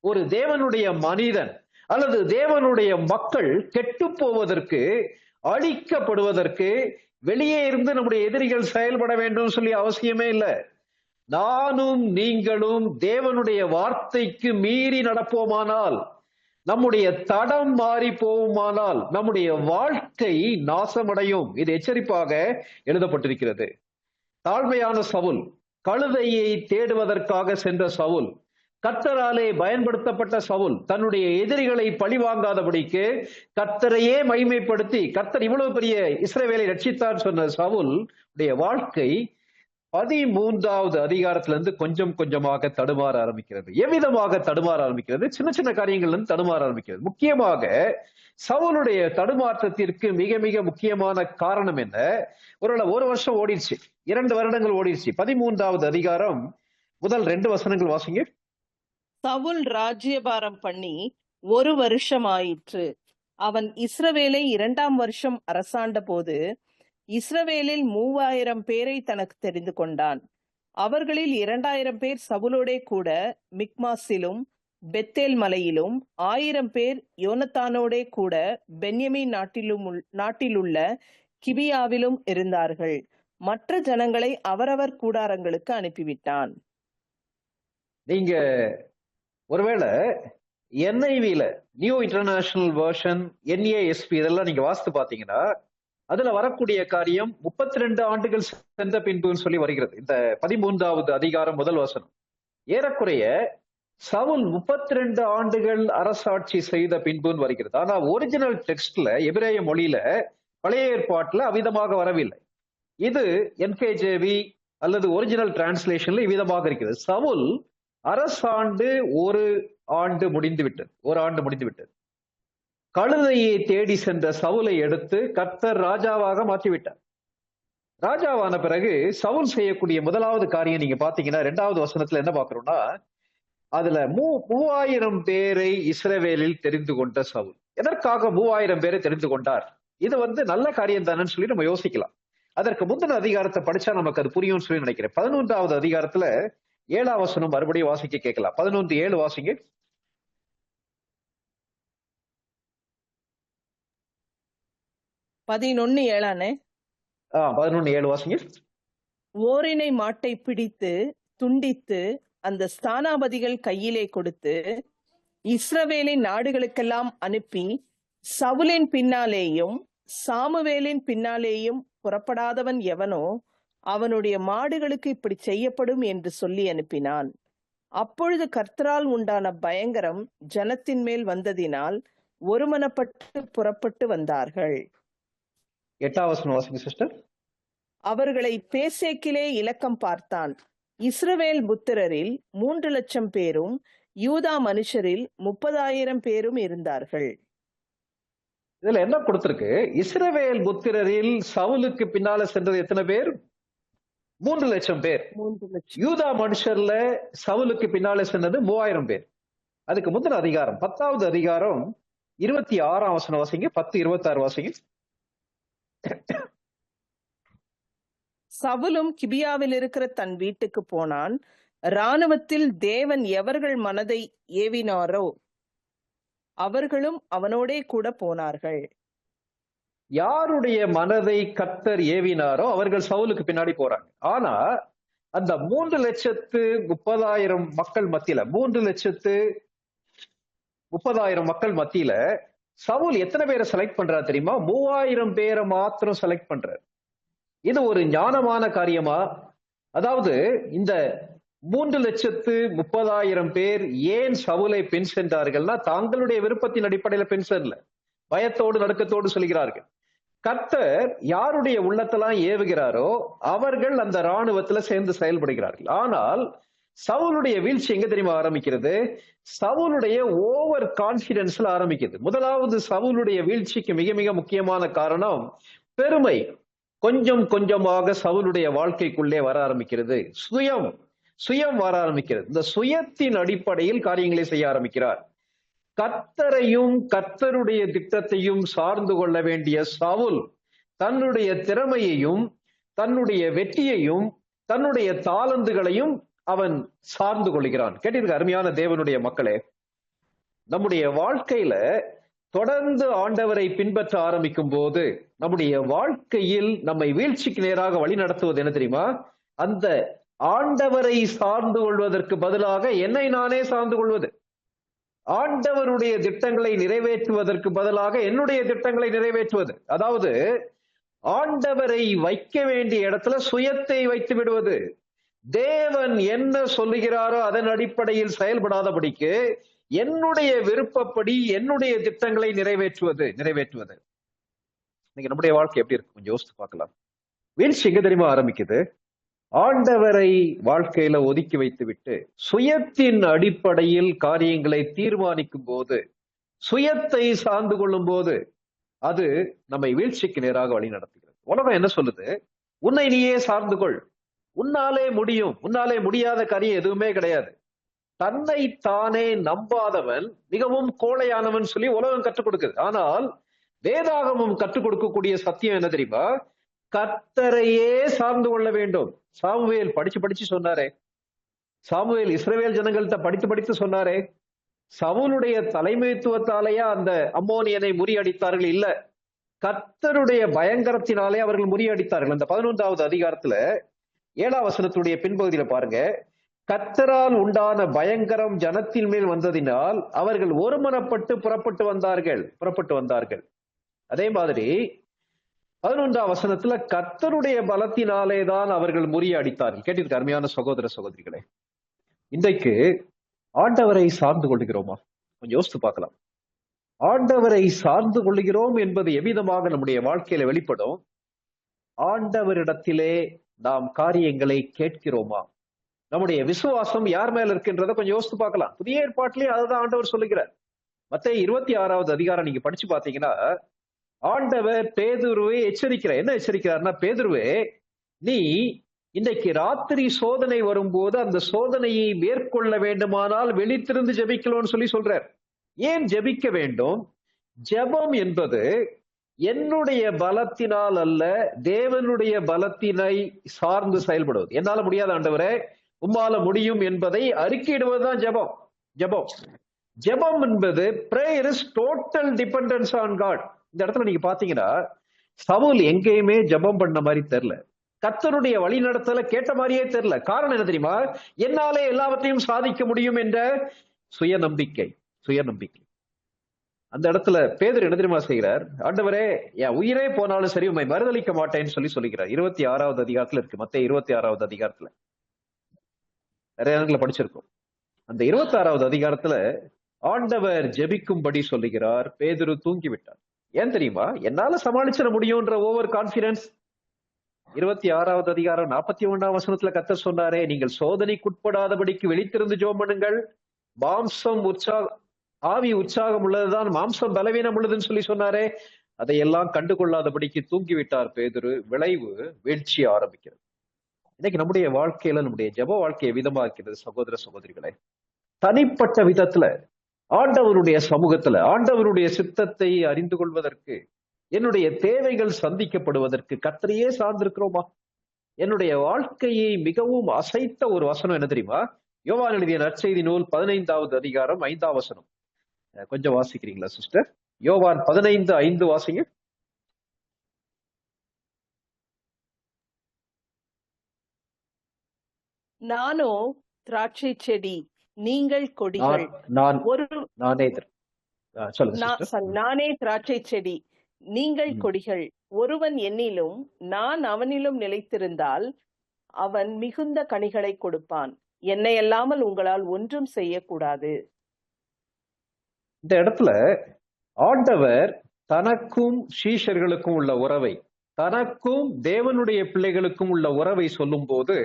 ஒரு தேவனுடைய மனிதன், அல்லது தேவனுடைய மக்கள் கெட்டு போவதற்கு, அழிக்கப்படுவதற்கு வெளியே இருந்து நம்முடைய எதிரிகள் செயல்பட வேண்டும் சொல்லி அவசியமே இல்லை. நானும் நீங்களும் தேவனுடைய வார்த்தைக்கு மீறி நடப்போமானால், நம்முடைய தடம் மாறி போகுமானால் நம்முடைய வாழ்க்கை நாசமடையும். இது எச்சரிப்பாக எழுதப்பட்டிருக்கிறது. தாழ்மையான சவுல், கழுதையை தேடுவதற்காக சென்ற சவுல், கர்த்தராலே பயன்படுத்தப்பட்ட சவுல், தன்னுடைய எதிரிகளை பழிவாங்காதபடிக்கு கர்த்தரையே மகிமைப்படுத்தி கர்த்தர் இவ்வளவு பெரிய இஸ்ரவேலை ரட்சித்தார் சொன்ன சவுல் உடைய வாழ்க்கை 13வது அதிகாரத்திலிருந்து கொஞ்சம் கொஞ்சமாக தடுமாற ஆரம்பிக்கிறது. எவ்விதமாக தடுமாற ஆரம்பிக்கிறது? சின்ன சின்ன காரியங்கள்ல இருந்து தடுமாற ஆரம்பிக்கிறது. முக்கியமாக சவுலுடைய தடுமாற்றத்திற்கு மிக மிக முக்கியமான காரணம் என்ன? ஒரு வருஷம் ஓடிடுச்சு, 2 வருடங்கள் ஓடிடுச்சு. 13வது அதிகாரம் முதல் 2 வசனங்கள் வாசிங்க. சவுல் ராஜ்யபாரம் பண்ணி 1 வருஷம் ஆயிற்று. அவன் இஸ்ரவேலை 2ஆம் வருஷம் அரசாண்ட போது இஸ்ரவேலில் 3000 பேரை தனக்கு தெரிந்து கொண்டான். அவர்களில் 2000 பேர் சவுலோடே கூட மிக்மாசிலும் பெத்தேல் மலையிலும், 1000 பேர் யோனத்தானோடே கூட பென்யமீன் நாட்டிலுள்ள கிபியாவிலும் இருந்தார்கள். மற்ற ஜனங்களை அவரவர் கூடாரங்களுக்கு அனுப்பிவிட்டான். நீங்க ஒருவேளை NIV-ல, நியூ இன்டர்நேஷனல் வெர்ஷன், NASB இதெல்லாம் நீங்க வாசித்து பாத்தீங்கன்னா அதுல வரக்கூடிய காரியம் 32 ஆண்டுகள் சென்ற பின்புன்னு சொல்லி வருகிறது. இந்த 13வது அதிகாரம் முதல் வசனம் ஏறக்குறைய சவுல் 32 ஆண்டுகள் அரசாட்சி செய்த பின்புன்னு வருகிறது. ஆனா ஒரிஜினல் டெக்ஸ்ட்ல, எபிரேய மொழியில, பழைய ஏற்பாட்டுல அவ்விதமாக வரவில்லை. இது NKJV அல்லது ஒரிஜினல் டிரான்ஸ்லேஷன்ல இவ்விதமாக இருக்கிறது. சவுல் அரசாண்டு 1 ஆண்டு முடிந்து விட்டது. கழுதையை தேடி சென்ற சவுலை எடுத்து கர்த்தர் ராஜாவாக மாற்றிவிட்டார். ராஜாவான பிறகு சவுல் செய்யக்கூடிய முதலாவது காரியம் நீங்க பாத்தீங்கன்னா 2வது வசனத்துல என்ன பாக்குறோம்னா, அதுல 3000 பேரை இஸ்ரவேலில் தெரிந்து கொண்ட சவுல். எதற்காக 3000 பேரை தெரிந்து கொண்டார்? இது நல்ல காரியம் தானேன்னு சொல்லி நம்ம யோசிக்கலாம். அதற்கு முந்தின அதிகாரத்தை படிச்சா நமக்கு அது புரியும் சொல்லி நினைக்கிறேன். 11வது அதிகாரத்துல 7ஆம் வசனம் மறுபடியும் வாசிக்க கேட்கலாம். 11:7 வாசிங்க. 11:7 11:7 வாசிங்க. ஓரினை மாட்டை பிடித்து துண்டித்து அந்த ஸ்தானாபதிகள் கையிலே கொடுத்து இஸ்ரவேலின் நாடுகளுக்கெல்லாம் அனுப்பி, சவுலின் பின்னாலேயும் சாமுவேலின் பின்னாலேயும் புறப்படாதவன் எவனோ அவனுடைய மாடுகளுக்கு இப்படி செய்யப்படும் என்று சொல்லி அனுப்பினான். அப்பொழுது கர்த்தரால் உண்டான பயங்கரம் ஜனத்தின் மேல் வந்ததினால் ஒருமனப்பட்டு புறப்பட்டு வந்தார்கள். 8ஆம் வசனம் வாசிங்க சிஸ்டர். அவர்களை பேசேக்கிலே இலக்கம் பார்த்தான். இஸ்ரவேல் புத்திரரில் 3,00,000 பேரும் யூதா மனுஷரில் 30,000 பேரும் இருந்தார்கள். இதுல என்ன கொடுத்திருக்கு? இஸ்ரவேல் புத்திரரில் சவுலுக்கு பின்னால சென்றது எத்தனை பேர்? 3,00,000 பேர். 3,00,000. யூதா மனுஷர்ல சவுலுக்கு பின்னால சென்றது 3000 பேர். அதுக்கு முந்தின அதிகாரம் 10வது அதிகாரம் 26ஆம் வசனம் வாசிங்க. 10:26 வாசிங்க. சவுலும் கிபியாவில் இருக்கிற தன் வீட்டுக்கு போனான். இராணுவத்தில் தேவன் எவர்கள் மனதை ஏவினாரோ அவர்களும் அவனோடே கூட போனார்கள். யாருடைய மனதை கர்த்தர் ஏவினாரோ அவர்கள் சவுலுக்கு பின்னாடி போறாங்க. ஆனா அந்த 3,30,000 மக்கள் மத்தியில, 3,30,000 மக்கள் மத்தியில சவுல் எத்தனை பேரை செலக்ட் பண்றாரு தெரியுமா? 3000 பேரை மாத்திரம் செலக்ட் பண்றாரு. இது ஒரு ஞானமான காரியமா? அதாவது இந்த 3,30,000 பேர் ஏன் சவுலை பின் சென்றார்கள்னா, தாங்களுடைய விருப்பத்தின் அடிப்படையில பின் சென்றல, பயத்தோடு நடுக்கத்தோடு சொல்கிறார்கள். கர்த்தர் யாருடைய உள்ளத்தெல்லாம் ஏவுகிறாரோ அவர்கள் அந்த இராணுவத்துல சேர்ந்து செயல்படுகிறார்கள். ஆனால் சவுலுடைய வீழ்ச்சி எங்க தெரியுமா ஆரம்பிக்கிறது? சவுலுடைய ஓவர் கான்பிடன்ஸ்ல ஆரம்பிக்கிறது. முதலாவது சவுலுடைய வீழ்ச்சிக்கு மிக மிக முக்கியமான காரணம் பெருமை. கொஞ்சம் கொஞ்சமாக சவுலுடைய வாழ்க்கைக்குள்ளே வர ஆரம்பிக்கிறது. சுயம் வர ஆரம்பிக்கிறது. இந்த சுயத்தின் அடிப்படையில் காரியங்களை செய்ய ஆரம்பிக்கிறார். கர்த்தரையும் கர்த்தருடைய திட்டத்தையும் சார்ந்து கொள்ள வேண்டிய சவுல் தன்னுடைய திறமையையும் தன்னுடைய வெற்றியையும் தன்னுடைய தாளந்துகளையும் அவன் சார்ந்து கொள்கிறான். கேட்டீர்கள் அருமையான தேவனுடைய மக்களே, நம்முடைய வாழ்க்கையில தொடர்ந்து ஆண்டவரை பின்பற்ற ஆரம்பிக்கும் போது நம்முடைய வாழ்க்கையில் நம்மை வீழ்ச்சிக்கு நேராக வழி நடத்துவது என்ன தெரியுமா? அந்த ஆண்டவரை சார்ந்து கொள்வதற்கு பதிலாக என்னை நானே சார்ந்து கொள்வது. ஆண்டவருடைய திட்டங்களை நிறைவேற்றுவதற்கு பதிலாக என்னுடைய திட்டங்களை நிறைவேற்றுவது. அதாவது ஆண்டவரை வைக்க வேண்டிய இடத்துல சுயத்தை வைத்து விடுவது. தேவன் என்ன சொல்லுகிறாரோ அதன் அடிப்படையில் செயல்படாதபடிக்கு என்னுடைய விருப்பப்படி என்னுடைய திட்டங்களை நிறைவேற்றுவது. இன்னைக்கு நம்முடைய வாழ்க்கை எப்படி இருக்கு கொஞ்சம் யோசித்து பார்க்கலாம். வீழ்ச்சி எங்க தெரியுமா ஆரம்பிக்குது? ஆண்டவரை வாழ்க்கையில ஒதுக்கி வைத்து விட்டு சுயத்தின் அடிப்படையில் காரியங்களை தீர்மானிக்கும் போது, சுயத்தை சார்ந்து கொள்ளும் போது அது நம்மை வீழ்ச்சிக்கு நேராக வழி நடத்துகிறது. உலகம் என்ன சொல்லுது? உன்னை நீயே சார்ந்து கொள், உன்னாலே முடியும், உன்னாலே முடியாத காரியம் எதுவுமே கிடையாது. தன்னை தானே நம்பாதவன் மிகவும் கோழையானவன் சொல்லி உலகம் கற்றுக் கொடுக்குது. ஆனால் வேதாகமும் கற்றுக் கொடுக்கக்கூடிய சத்தியம் என்ன தெரியுமா? கர்த்தரையே சார்ந்து கொள்ள வேண்டும். சாமுவேல் படிச்சு சொன்னாரே, சாமுவேல் இஸ்ரவேல் ஜனங்கள்கிட்ட படித்து சொன்னாரே, சவுலுடைய தலைமைத்துவத்தாலேயே அந்த அம்மோனியனை முறியடித்தார்கள் இல்ல, கர்த்தருடைய பயங்கரத்தினாலே அவர்கள் முறியடித்தார்கள். அந்த 11வது அதிகாரத்துல 7ஆம் வசனத்துடைய பின்பகுதியில பாருங்க, கர்த்தரால் உண்டான பயங்கரம் ஜனத்தின் மேல் வந்ததினால் அவர்கள் ஒருமனப்பட்டு புறப்பட்டு வந்தார்கள். அதே மாதிரி 11ஆம் வசனத்துல கர்த்தருடைய பலத்தினாலே தான் அவர்கள் முறியடித்தார்கள். கேட்டிருக்க அருமையான சகோதர சகோதரிகளே, இன்றைக்கு ஆண்டவரை சார்ந்து கொள்கிறோமா? கொஞ்சம் யோசித்து பார்க்கலாம். ஆண்டவரை சார்ந்து கொள்கிறோம் என்பது எவ்விதமாக நம்முடைய வாழ்க்கையில வெளிப்படும்? ஆண்டவரிடத்திலே நாம் காரியங்களை கேட்கிறோமா? நம்முடைய விசுவாசம் யார் மேல இருக்கின்றத கொஞ்சம் யோசித்து பார்க்கலாம். புதிய ஏற்பாட்டிலேயே அதுதான் ஆண்டவர் சொல்லுகிறார். மத்தேயு 26வது அதிகாரம் நீங்க படிச்சு பாத்தீங்கன்னா, ஆண்டவர் பேதுருவை எச்சரிக்கிறார். என்ன எச்சரிக்கிறார்னா, பேதுருவே, நீ இன்னைக்கு ராத்திரி சோதனை வரும்போது அந்த சோதனையை மேற்கொள்ள வேண்டுமானால் வெளித்திருந்து ஜெபிக்கணும்னு சொல்லி சொல்றார். ஏன் ஜெபிக்க வேண்டும்? ஜெபம் என்பது என்னுடைய பலத்தினால் அல்ல, தேவனுடைய பலத்தினை சார்ந்து செயல்படுவது. என்னால முடியாத ஆண்டவரே, உம்மால முடியும் என்பதை அறிக்கையிடுவதுதான் ஜெபம். ஜெபம் என்பது prayer is total dependence on God. இந்த இடத்துல நீங்க பாத்தீங்கன்னா, சவுல் எங்கேயுமே ஜெபம் பண்ண மாதிரி தெரியல, கர்த்தருடைய வழி நடத்தல கேட்ட மாதிரியே தெரியல. காரணம் என்ன தெரியுமா? என்னாலே எல்லாவற்றையும் சாதிக்க முடியும் என்ற சுயநம்பிக்கை. அந்த இடத்துல பேதுரு என்ன தெரியுமா செய்கிறார்? ஆண்டவரே, என் உயிரே போனாலும் சரி உம்மை மறுதலிக்க மாட்டேன்னு சொல்லுகிறார். 26வது அதிகாரத்துல இருக்கு, மத்தேயு 26வது அதிகாரத்துல நிறைய இடங்களை படிச்சிருக்கோம். அந்த 26வது அதிகாரத்துல ஆண்டவர் ஜெபிக்கும்படி சொல்லுகிறார். பேதுரு தூங்கி விட்டார். ஏன் தெரியுமா? என்னால சமாளிச்சிட முடியும்ன்ற ஓவர் கான்பிடன்ஸ். 26வது அதிகாரம் 41ஆம் வசனத்துல கர்த்தர் சொன்னாரே, நீங்கள் சோதனைக்குட்படாதபடிக்கு விழித்திருந்து ஜெபம் பண்ணுங்கள், ஆவி உற்சாகம் உள்ளதுதான், மாம்சம் பலவீனம் உள்ளதுன்னு சொல்லி சொன்னாரே, அதையெல்லாம் கண்டுகொள்ளாதபடிக்கு தூங்கிவிட்டார் பேதுரு. விளைவு வீழ்ச்சி ஆரம்பிக்கிறது. இன்னைக்கு நம்முடைய வாழ்க்கையில நம்முடைய ஜெப வாழ்க்கையை விதமா இருக்கிறது சகோதர சகோதரிகளே. தனிப்பட்ட விதத்துல ஆண்டவருடைய சமூகத்துல ஆண்டவருடைய சித்தத்தை அறிந்து கொள்வதற்கு, என்னுடைய தேவைகள் சந்திக்கப்படுவதற்கு கர்த்தரையே சார்ந்திருக்கிறோமா? என்னுடைய வாழ்க்கையை மிகவும் அசைத்த ஒரு வசனம் என்ன தெரியுமா? யோவான் எழுதிய நற்செய்தி நூல் 15வது அதிகாரம் 5ஆம் வசனம். கொஞ்சம் வாசிக்கிறீங்களா சிஸ்டர்? யோவான் 15:5 வாசிங்க. நானோ திராட்சை செடி, நீங்கள் கொடிகள். நானே திராட்சை செடி, நீங்கள் கொடிகள். ஒருவன் என்னிலும் நான் அவனிலும் நிலைத்திருந்தால் அவன் மிகுந்த கனிகளை கொடுப்பான். என்னை அல்லாமல் உங்களால் ஒன்றும் செய்யக்கூடாது. இந்த இடத்துல ஆண்டவர் தனக்கும் சீஷர்களுக்கும் உள்ள உறவை, தனக்கும் தேவனுடைய பிள்ளைகளுக்கும் உள்ள உறவை சொல்லும் போது,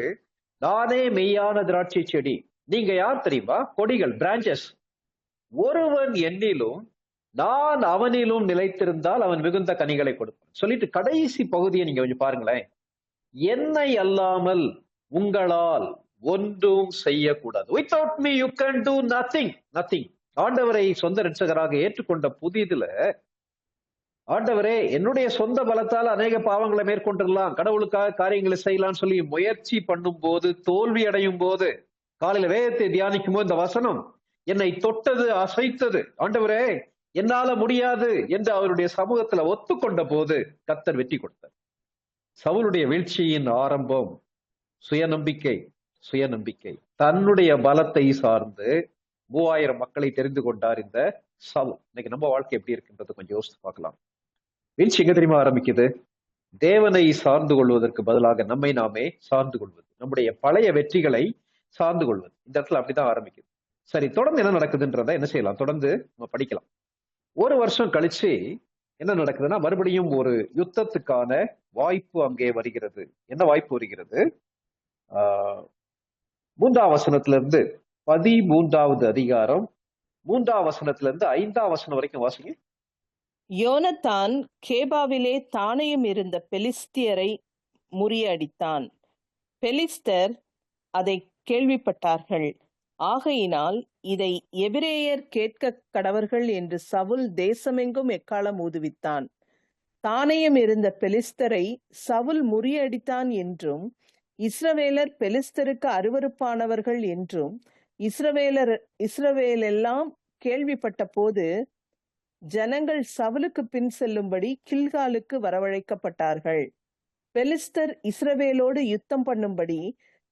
நானே மெய்யான திராட்சை செடி, நீங்க யார் தெரியுமா? கொடிகள், பிரான்சஸ். ஒருவன் என்னிலும் நான் அவனிலும் நிலைத்திருந்தால் அவன் மிகுந்த கனிகளை கொடுப்பான் சொல்லிட்டு கடைசி பகுதியை நீங்க கொஞ்சம் பாருங்களேன். என்னை அல்லாமல் உங்களால் ஒன்றும் செய்யக்கூடாது. Without me you can do nothing. ஆண்டவரை சொந்த இரட்சகராக ஏற்றுக்கொண்ட புதிதுல, ஆண்டவரே, என்னுடைய சொந்த பலத்தால் அநேக பாவங்களை மேற்கொண்டிடலாம், கடவுளுக்காக காரியங்களை செய்யலாம்னு சொல்லி முயற்சி பண்ணும் போது, தோல்வி அடையும் போது, காலையில வேதத்தை தியானிக்கும் போது இந்த வசனம், என்னை தொட்டது, அசைத்தது. ஆண்டவரே, என்னால முடியாது என்று அவருடைய சமூகத்துல ஒத்துக்கொண்ட போது கர்த்தர் வெற்றி கொடுத்தார். சவுலுடைய வீழ்ச்சியின் ஆரம்பம் சுயநம்பிக்கை. சுயநம்பிக்கை, தன்னுடைய பலத்தை சார்ந்து 3000 மக்களை தெரிந்து கொண்டார் இந்த சவுல். இன்னைக்கு நம்ம வாழ்க்கை எப்படி இருக்குன்றது கொஞ்சம் யோசித்து பார்க்கலாம். வீழ்ச்சி எங்க தெரியுமா ஆரம்பிக்குது? தேவனை சார்ந்து கொள்வதற்கு பதிலாக நம்மை நாமே சார்ந்து கொள்வது, நம்முடைய பழைய வெற்றிகளை சார்ந்து கொள்வது. இந்த இடத்துல அப்படிதான் ஆரம்பிக்குது. சரி, தொடர்ந்து என்ன நடக்குதுன்றத என்ன செய்யலாம்? தொடர்ந்து நம்ம படிக்கலாம். ஒரு வருஷம் கழிச்சு என்ன நடக்குதுன்னா, மறுபடியும் ஒரு யுத்தத்துக்கான வாய்ப்பு அங்கே வருகிறது. என்ன வாய்ப்பு வருகிறது? ஆஹ் 3ஆம் வசனத்திலிருந்து 13வது அதிகாரம் 3ஆம் வசனத்திலிருந்து 5ஆம் வசனம் வரைக்கும் வாசிங்க. யோனத்தான் கேபாவிலே தானையும் இருந்த பெலிஸ்தியரை முறியடித்தான். பெலிஸ்தர் அதை கேள்விப்பட்டார்கள். ஆகையினால் இதை எபிரேயர் கேட்க கடவர்கள் என்று சவுல் தேசமெங்கும் எக்காலம் ஊதுவித்தான். தானையும் இருந்த பெலிஸ்தரை சவுல் முறியடித்தான் என்றும், இஸ்ரவேலர் பெலிஸ்தருக்கு அருவருப்பானவர்கள் என்றும் இஸ்ரவேலெல்லாம் கேள்விப்பட்ட போது ஜனங்கள் சவுலுக்கு பின் செல்லும்படி கில்காலுக்கு வரவழைக்கப்பட்டார்கள். பெலிஸ்தர் இஸ்ரவேலோடு யுத்தம் பண்ணும்படி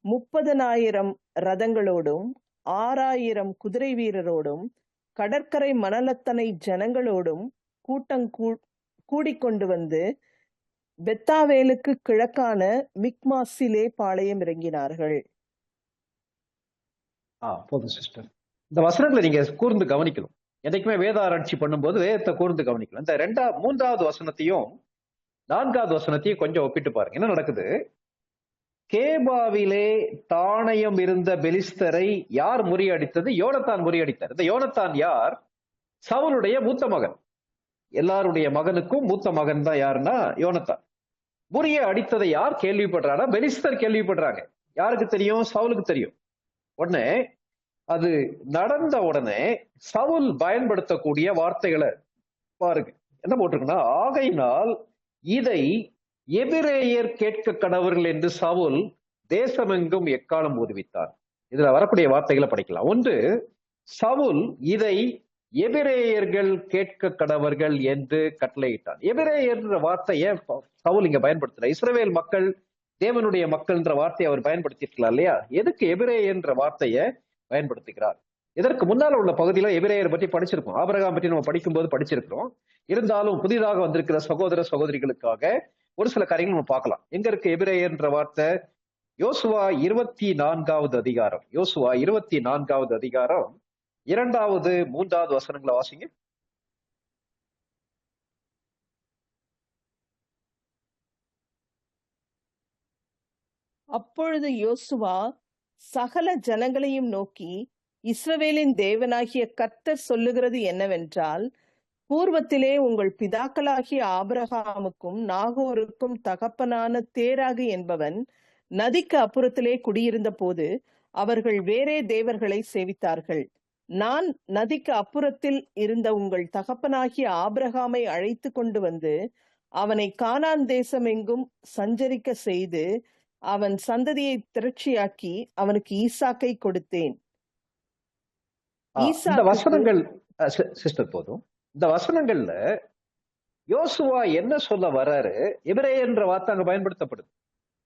30,000 ரதங்களோடும் 6,000 குதிரை வீரரோடும் கடற்கரை மணலத்தனை ஜனங்களோடும் கூடிக்கொண்டு வந்து பெத்தாவேலுக்கு கிழக்கான மிக்மாசிலே பாளையம் இறங்கினார்கள். போதும் சிஸ்டர். இந்த வசனங்களை நீங்க கூர்ந்து கவனிக்கணும். என்னைக்குமே வேத ஆராய்ச்சி பண்ணும்போது வேதத்தை கூர்ந்து கவனிக்கணும். இந்த 3வது வசனத்தையும் 4வது வசனத்தையும் கொஞ்சம் ஒப்பிட்டு பாருங்க. என்ன நடக்குது? கேபாவிலே தாணையம் இருந்த பெலிஸ்தரை யார் முறியடித்தது? யோனத்தான் முறியடித்தார். இந்த யோனத்தான் யார்? சவுலுடைய மூத்த மகன். எல்லாருடைய மகனுக்கும் மூத்த மகன் தான் யாருன்னா யோனத்தான். முறிய அடித்ததை யார் கேள்விப்படுறாங்க? பெலிஸ்தர் கேள்விப்படுறாங்க. யாருக்கு தெரியும்? சவுலுக்கு தெரியும். உடனே அது நடந்த உடனே சவுல் பயன்படுத்தக்கூடிய வார்த்தைகளை பாருங்க. என்ன போட்டிருக்குன்னா, ஆகையினால் இதை எபிரேயர் கேட்க கடவர்கள் என்று சவுல் தேசமெங்கும் எக்காலம் ஊதுவித்தார். இதுல வரக்கூடிய வார்த்தைகளை படிக்கலாம். ஒன்று, சவுல் இதை எபிரேயர்கள் கேட்க கடவர்கள் என்று கட்டளையிட்டான். எபிரேயர் வார்த்தையை சவுல் இங்க பயன்படுத்தல. இஸ்ரவேல் மக்கள், தேவனுடைய மக்கள்ன்ற வார்த்தையை அவர் பயன்படுத்திருக்கலாம் இல்லையா? எதுக்கு எபிரேயர் என்ற வார்த்தையை பயன்படுத்துகிறார்? இதற்கு முன்னால உள்ள பகுதியில எபிரேயர் பற்றி படிச்சிருக்கோம். ஆபிரகாம் பற்றி நம்ம படிக்கும்போது படிச்சிருக்கிறோம். இருந்தாலும் புதிதாக வந்திருக்கிற சகோதர சகோதரிகளுக்காக ஒரு சில காரியங்கள் நம்ம பார்க்கலாம். எங்க இருக்கு எபிரேயர் என்ற வார்த்தை? யோசுவா 24வது அதிகாரம். யோசுவா 24வது அதிகாரம் 2வது 3வது வசனங்களை வாசிங்க. அப்பொழுது யோசுவா சகல ஜனங்களையும் நோக்கி, இஸ்ரவேலின் தேவனாகிய கர்த்தர் சொல்லுகிறது என்னவென்றால், பூர்வத்திலே உங்கள் பிதாக்களாகிய ஆபிரகாமுக்கும் நாகோருக்கும் தகப்பனான தேராகு என்பவன் நதிக்கு அப்புறத்திலே குடியிருந்த போது அவர்கள் வேறே தேவர்களை சேவித்தார்கள். நான் நதிக்கு அப்புறத்தில் இருந்த உங்கள் தகப்பனாகிய ஆபிரகாமை அழைத்து கொண்டு வந்து அவனை கானான் தேசம் எங்கும் சஞ்சரிக்க செய்து அவன் சந்ததியை திரட்சியாக்கி அவனுக்கு ஈசாக்கை கொடுத்தேன். இந்த வசனங்கள் சிஸ்டர் போதும். இந்த வசனங்கள்ல யோசுவா என்ன சொல்ல வர்றாரு? எபிரேயன்ற வார்த்தை அங்க பயன்படுத்தப்படுது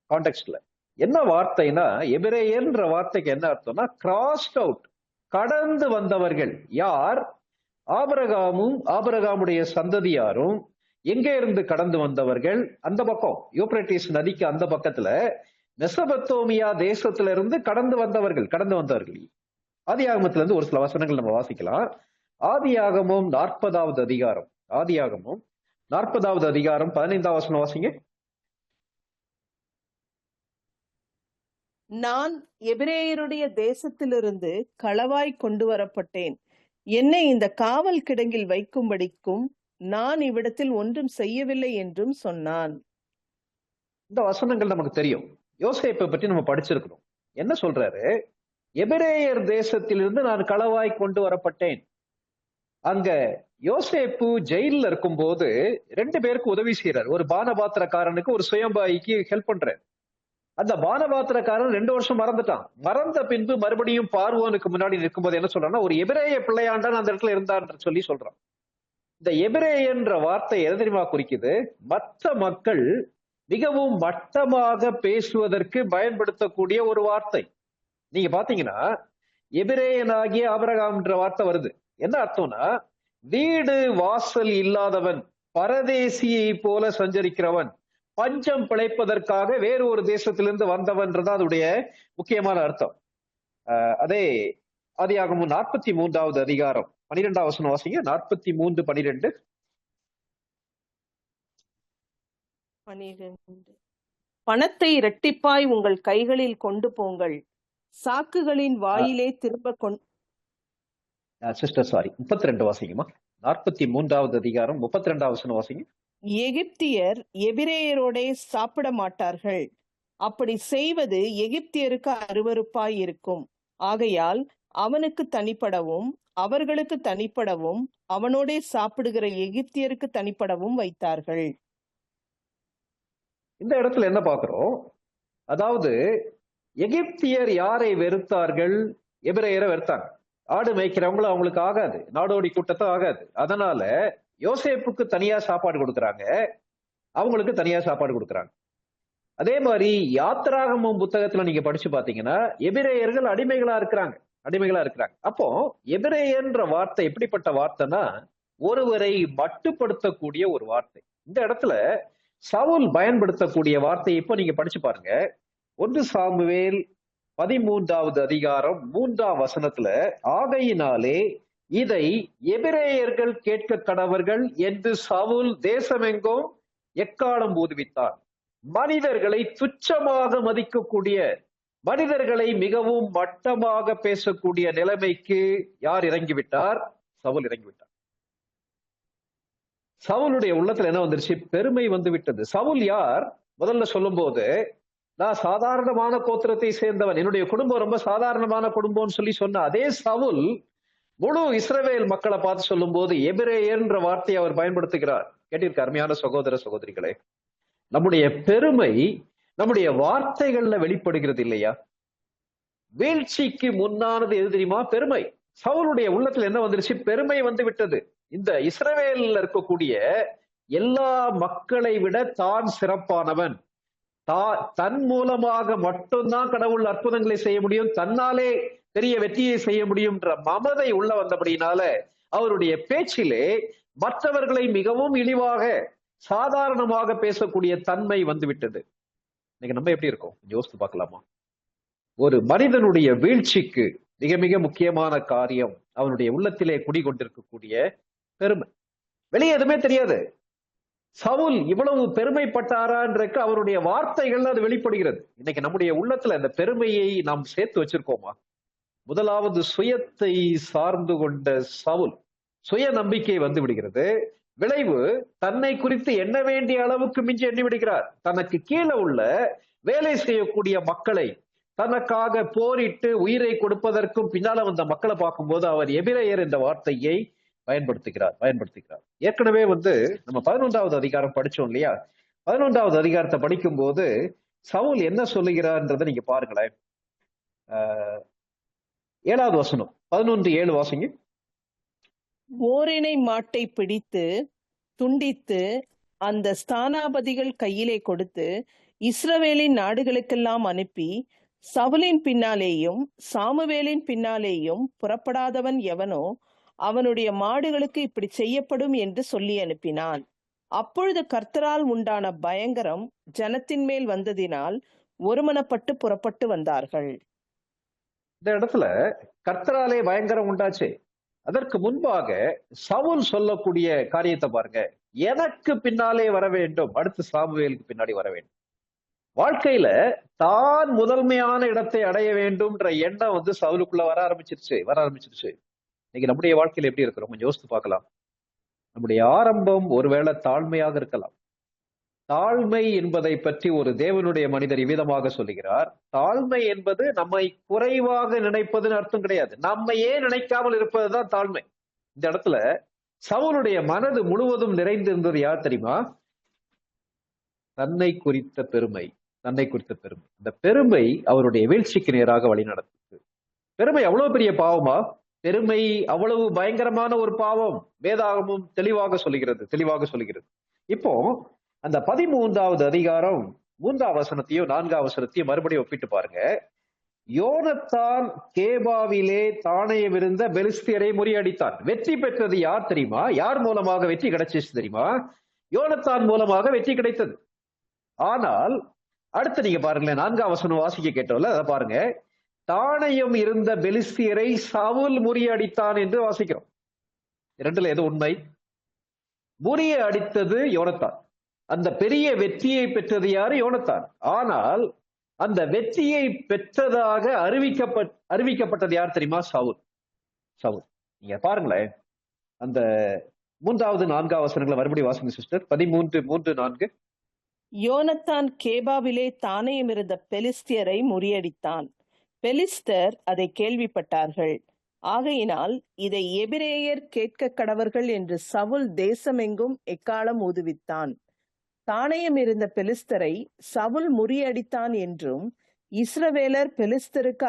கான்டெக்ஸ்ட்ல. என்ன வார்த்தைனா, எபிரேயன்ற வார்த்தைக்கு என்ன அர்த்தம்னா கிராஸ்ட் அவுட், கடந்து வந்தவர்கள். யார்? ஆபிரகாமும் ஆபிரகாமுடைய சந்ததியாரும். எங்க இருந்து கடந்து வந்தவர்கள்? அந்த பக்கம் யூப்ரட்டிஸ் நதிக்கு அந்த பக்கத்துல மெசபத்தோமியா தேசத்துல இருந்து கடந்து வந்தவர்கள். ஆதியாகமத்துல இருந்து ஒரு சில வசனங்கள் நம்ம வாசிக்கலாம். ஆதியாகமம் 40வது அதிகாரம். ஆதியாகமம் 40வது அதிகாரம் 15வது வசனம் வாசிங்க. நான் எபிரேயருடைய தேசத்திலிருந்து களவாய் கொண்டு வரப்பட்டேன். என்னை இந்த காவல் கிடங்கில் வைக்கும்படிக்கும் நான் இவ்விடத்தில் ஒன்றும் செய்யவில்லை என்றும் சொன்னான். இந்த வசனங்கள் நமக்கு தெரியும். யோசேப்பை பற்றி நம்ம படிச்சிருக்கிறோம். என்ன சொல்றாரு? எபிரேயர் தேசத்திலிருந்து நான் களவாய் கொண்டு வரப்பட்டேன். அங்க யோசேப்பு ஜெயில இருக்கும் போது 2 பேருக்கு உதவி செய்யறாரு. ஒரு பானபாத்திரக்காரனுக்கு, ஒரு சுயம்பாய்க்கு ஹெல்ப் பண்றாரு. அந்த பானபாத்திரக்காரன் 2 வருஷம் மறந்துட்டான். மறந்த பின்பு மறுபடியும் பார்வோனுக்கு முன்னாடி நிற்கும்போது என்ன சொல்றான்னா, ஒரு எபிரேய பிள்ளையாண்டான் அந்த இடத்துல இருந்தான்னு சொல்லி சொல்றான். இந்த எபிரேயன்ற வார்த்தை எதை தெரியுமா குறிக்குது? மற்ற மக்கள் மிகவும் மட்டமாக பேசுவதற்கு பயன்படுத்தக்கூடிய ஒரு வார்த்தை. நீங்க பாத்தீங்கன்னா எபிரேயனாகிய ஆபிரகாம்ன்ற வார்த்தை வருது. என்ன அர்த்தம்னா, வீடு வாசல் இல்லாதவன், பரதேசியை போல சஞ்சரிக்கிறவன், பஞ்சம் பிழைப்பதற்காக வேறு ஒரு தேசத்திலிருந்து வந்தவன்றது அதோடைய முக்கியமான அர்த்தம். அதே ஆதியாகமம் 43வது அதிகாரம் 12வது வசனம் வாசிங்க. 43:12. 12. பணத்தை இரட்டிப்பாய் உங்கள் கைகளில் கொண்டு போங்கள், சாக்குகளின் வாயிலே திரும்ப சிஸ்டர் சாரி, 32 வாசிங்கம்மா. 43வது அதிகாரம் 32வது வசனம் வாசிங்க. எகிப்தியர் எபிரேயரோடே சாப்பிட மாட்டார்கள், அப்படி செய்வது எகிப்தியருக்கு அருவருப்பாய் இருக்கும். ஆகையால் அவனுக்கு தனிப்படவும் அவர்களுக்கு தனிப்படவும் அவனோடே சாப்பிடுகிற எகிப்தியருக்கு தனிப்படவும் வைத்தார்கள். இந்த இடத்துல என்ன பார்க்கிறோம்? அதாவது எகிப்தியர் யாரை வெறுத்தார்கள்? எபிரேயரை வெறுத்தாங்க. ஆடு மேய்க்கிறவங்களும் அவங்களுக்கு ஆகாது, நாடோடி கூட்டத்தை ஆகாது. அதனால யோசேப்புக்கு தனியா சாப்பாடு கொடுக்குறாங்க, அவங்களுக்கு தனியா சாப்பாடு கொடுக்குறாங்க. அதே மாதிரி யாத்திராகமம் புத்தகத்துல நீங்க படிச்சு பாத்தீங்கன்னா எபிரேயர்கள் அடிமைகளா இருக்கிறாங்க. அப்போ எபிரேயன்ற வார்த்தை எப்படிப்பட்ட வார்த்தைன்னா, ஒருவரை மட்டுப்படுத்தக்கூடிய ஒரு வார்த்தை. இந்த இடத்துல சவுல் பயன்படுத்தக்கூடிய வார்த்தையை இப்போ நீங்க படிச்சு பாருங்க. 1 சாமுவேல் 13வது அதிகாரம் 3ஆம் வசனத்துல, ஆகையினாலே இதை எபிரேயர்கள் கேட்க கடவர்கள் என்று சவுல் தேசமெங்கும் எக்காலம் ஊதுவித்தார். மனிதர்களை துச்சமாக மதிக்கக்கூடிய, மனிதர்களை மிகவும் மட்டமாக பேசக்கூடிய நிலைமைக்கு யார் இறங்கிவிட்டார்? சவுல் இறங்கிவிட்டார். சவுலுடைய உள்ளத்துல என்ன வந்துருச்சு? பெருமை வந்து விட்டது. சவுல் யார்? முதல்ல சொல்லும் போது, நான் சாதாரணமான கோத்திரத்தை சேர்ந்தவன், என்னுடைய குடும்பம் ரொம்ப சாதாரணமான குடும்பம்னு சொல்லி சொன்ன அதே சவுல் முழு இஸ்ரவேல் மக்களை பார்த்து சொல்லும் போது எபிரேயர்ன்ற வார்த்தையை அவர் பயன்படுத்துகிறார். கேட்டிருக்க அருமையான சகோதர சகோதரிகளே, நம்முடைய பெருமை நம்முடைய வார்த்தைகள்ல வெளிப்படுகிறது இல்லையா? வீழ்ச்சிக்கு முன்னானது எது தெரியுமா? பெருமை. சவுலுடைய உள்ளத்துல என்ன வந்துருச்சு? பெருமை வந்து விட்டது. இந்த இஸ்ரவேல்ல இருக்கக்கூடிய எல்லா மக்களை விட தான் சிறப்பானவன், தன் மூலமாக மட்டும்தான் கடவுள் அற்புதங்களை செய்ய முடியும், தன்னாலே பெரிய வெற்றியை செய்ய முடியும்ன்ற மமதை உள்ள வந்தபடினால அவருடைய பேச்சிலே மற்றவர்களை மிகவும் இழிவாக சாதாரணமாக பேசக்கூடிய தன்மை வந்துவிட்டது. இன்னைக்கு நம்ம எப்படி இருக்கோம் யோசித்து பார்க்கலாமா? ஒரு மனிதனுடைய வீழ்ச்சிக்கு மிக மிக முக்கியமான காரியம் அவனுடைய உள்ளத்திலே குடிகொண்டிருக்கக்கூடிய பெருமை. வெளியே எதுவுமே தெரியாது. சவுல் இவ்வளவு பெருமைப்பட்டாரான்றக்கு அவருடைய வார்த்தைகள் அது வெளிப்படுகிறது. இன்னைக்கு நம்முடைய உள்ளத்துல அந்த பெருமையை நாம் சேர்த்து வச்சிருக்கோமா? முதலாவது சுயத்தை சார்ந்து கொண்ட சவுல் சுய நம்பிக்கை வந்து விடுகிறது. விளைவு, தன்னை குறித்து எண்ண வேண்டிய அளவுக்கு மிஞ்சி எண்ணி விடுகிறார். தனக்கு கீழே உள்ள வேலை செய்யக்கூடிய மக்களை, தனக்காக போரிட்டு உயிரை கொடுப்பதற்கும் பின்னால வந்த மக்களை பார்க்கும்போது அவர் எபிரேயர் என்ற வார்த்தையை பயன்படுத்துகிறார். ஏற்கனவே நம்ம 11வது அதிகாரம் படிச்சோம் இல்லையா? 11வது அதிகாரத்தை படிக்கும் போது சவுல் என்ன சொல்லுகிறார்ன்றதை நீங்க பாருங்களேன். 7வது வசனம் 11:7 வாசிங்க. ஓரினை மாட்டை பிடித்து துண்டித்து அந்த ஸ்தானாபதிகள் கையிலே கொடுத்து இஸ்ரவேலின் நாடுகளுக்கெல்லாம் அனுப்பி, சவுலின் பின்னாலேயும் சாமுவேலின் பின்னாலேயும் புறப்படாதவன் எவனோ அவனுடைய மாடுகளுக்கு இப்படி செய்யப்படும் என்று சொல்லி அனுப்பினான். அப்பொழுது கர்த்தரால் உண்டான பயங்கரம் ஜனத்தின் மேல் வந்ததினால் ஒருமனப்பட்டு புறப்பட்டு வந்தார்கள். இந்த இடத்துல கர்த்தராலே பயங்கரம் உண்டாச்சு. அதற்கு முன்பாக சவுல் சொல்லக்கூடிய காரியத்தை பாருங்க. எனக்கு பின்னாலே வர வேண்டும், அடுத்து சாமுவேலுக்கு பின்னாடி வர வேண்டும். வாழ்க்கையில தான் முதன்மையான இடத்தை அடைய வேண்டும்ன்ற எண்ணம் சவுலுக்குள்ள வர ஆரம்பிச்சிருச்சு. இன்னைக்கு நம்முடைய வாழ்க்கையில எப்படி இருக்கிறோம் கொஞ்சம் யோசித்து பார்க்கலாம். நம்முடைய ஆரம்பம் ஒருவேளை தாழ்மையாக இருக்கலாம். தாழ்மை என்பதை பற்றி ஒரு தேவனுடைய மனிதர் இவ்விதமாக சொல்லுகிறார். தாழ்மை என்பது நம்மை குறைவாக நினைப்பதுன்னு அர்த்தம் கிடையாது. நம்மையே நினைக்காமல் இருப்பதுதான் தாழ்மை. இந்த இடத்துல சவுலுடைய மனது முழுவதும் நிறைந்திருந்தது யார் தெரியுமா? தன்னை குறித்த பெருமை, தன்னை குறித்த பெருமை. இந்த பெருமை அவருடைய வீழ்ச்சிக்கு நேராக வழி நடத்துது. பெருமை அவ்வளவு பெரிய பாவமா? பெருமை அவ்வளவு பயங்கரமான ஒரு பாவம். வேதாகமும் தெளிவாக சொல்லுகிறது. இப்போ அந்த 13வது அதிகாரம் 3ஆம் வசனத்தையும் 4ஆம் வசனத்தையும் மறுபடியும் ஒப்பிட்டு பாருங்க. யோனத்தான் கேபாவிலே தாணையம் இருந்த பெலிஸ்தியரை முறியடித்தான். வெற்றி பெற்றது யார் தெரியுமா? யார் மூலமாக வெற்றி கிடைச்சிச்சு தெரியுமா? யோனத்தான் மூலமாக வெற்றி கிடைத்தது. ஆனால் அடுத்து நீங்க பாருங்களேன், 4ஆம் வசனம் வாசிக்க கேட்டோம்ல, அதை பாருங்க. தாணையம் இருந்த பெலிஸ்தியரை சவுல் முறியடித்தான் என்று வாசிக்கிறோம். இரண்டுல எது உண்மை? முறியடித்தது யோனத்தான். அந்த பெரிய வெற்றியை பெற்றது யாரு? யோனத்தான். ஆனால் அந்த வெற்றியை பெற்றதாக அறிவிக்கப்பட்டது யார் தெரியுமா? சவுல். நீங்க பாருங்களேன், அந்த 3வது 4ஆம் வசனங்களை மறுபடியும் வாசிங்க சிஸ்டர். 13:3-4. யோனத்தான் கேபாவிலே தாணையம் இருந்த பெலிஸ்தியரை முறியடித்தான். பெலிஸ்தர் அதை கேள்விப்பட்டார்கள். ஆகையினால் இதை எபிரேயர் கேட்க கடவர்கள் என்று சவுல் தேசமெங்கும் எக்காலம் ஊதுவித்தான். தாணையம் இருந்த பெலிஸ்தரை சவுல் முறியடித்தான் என்றும் இஸ்ரவேலர் பெலிஸ்தருக்கு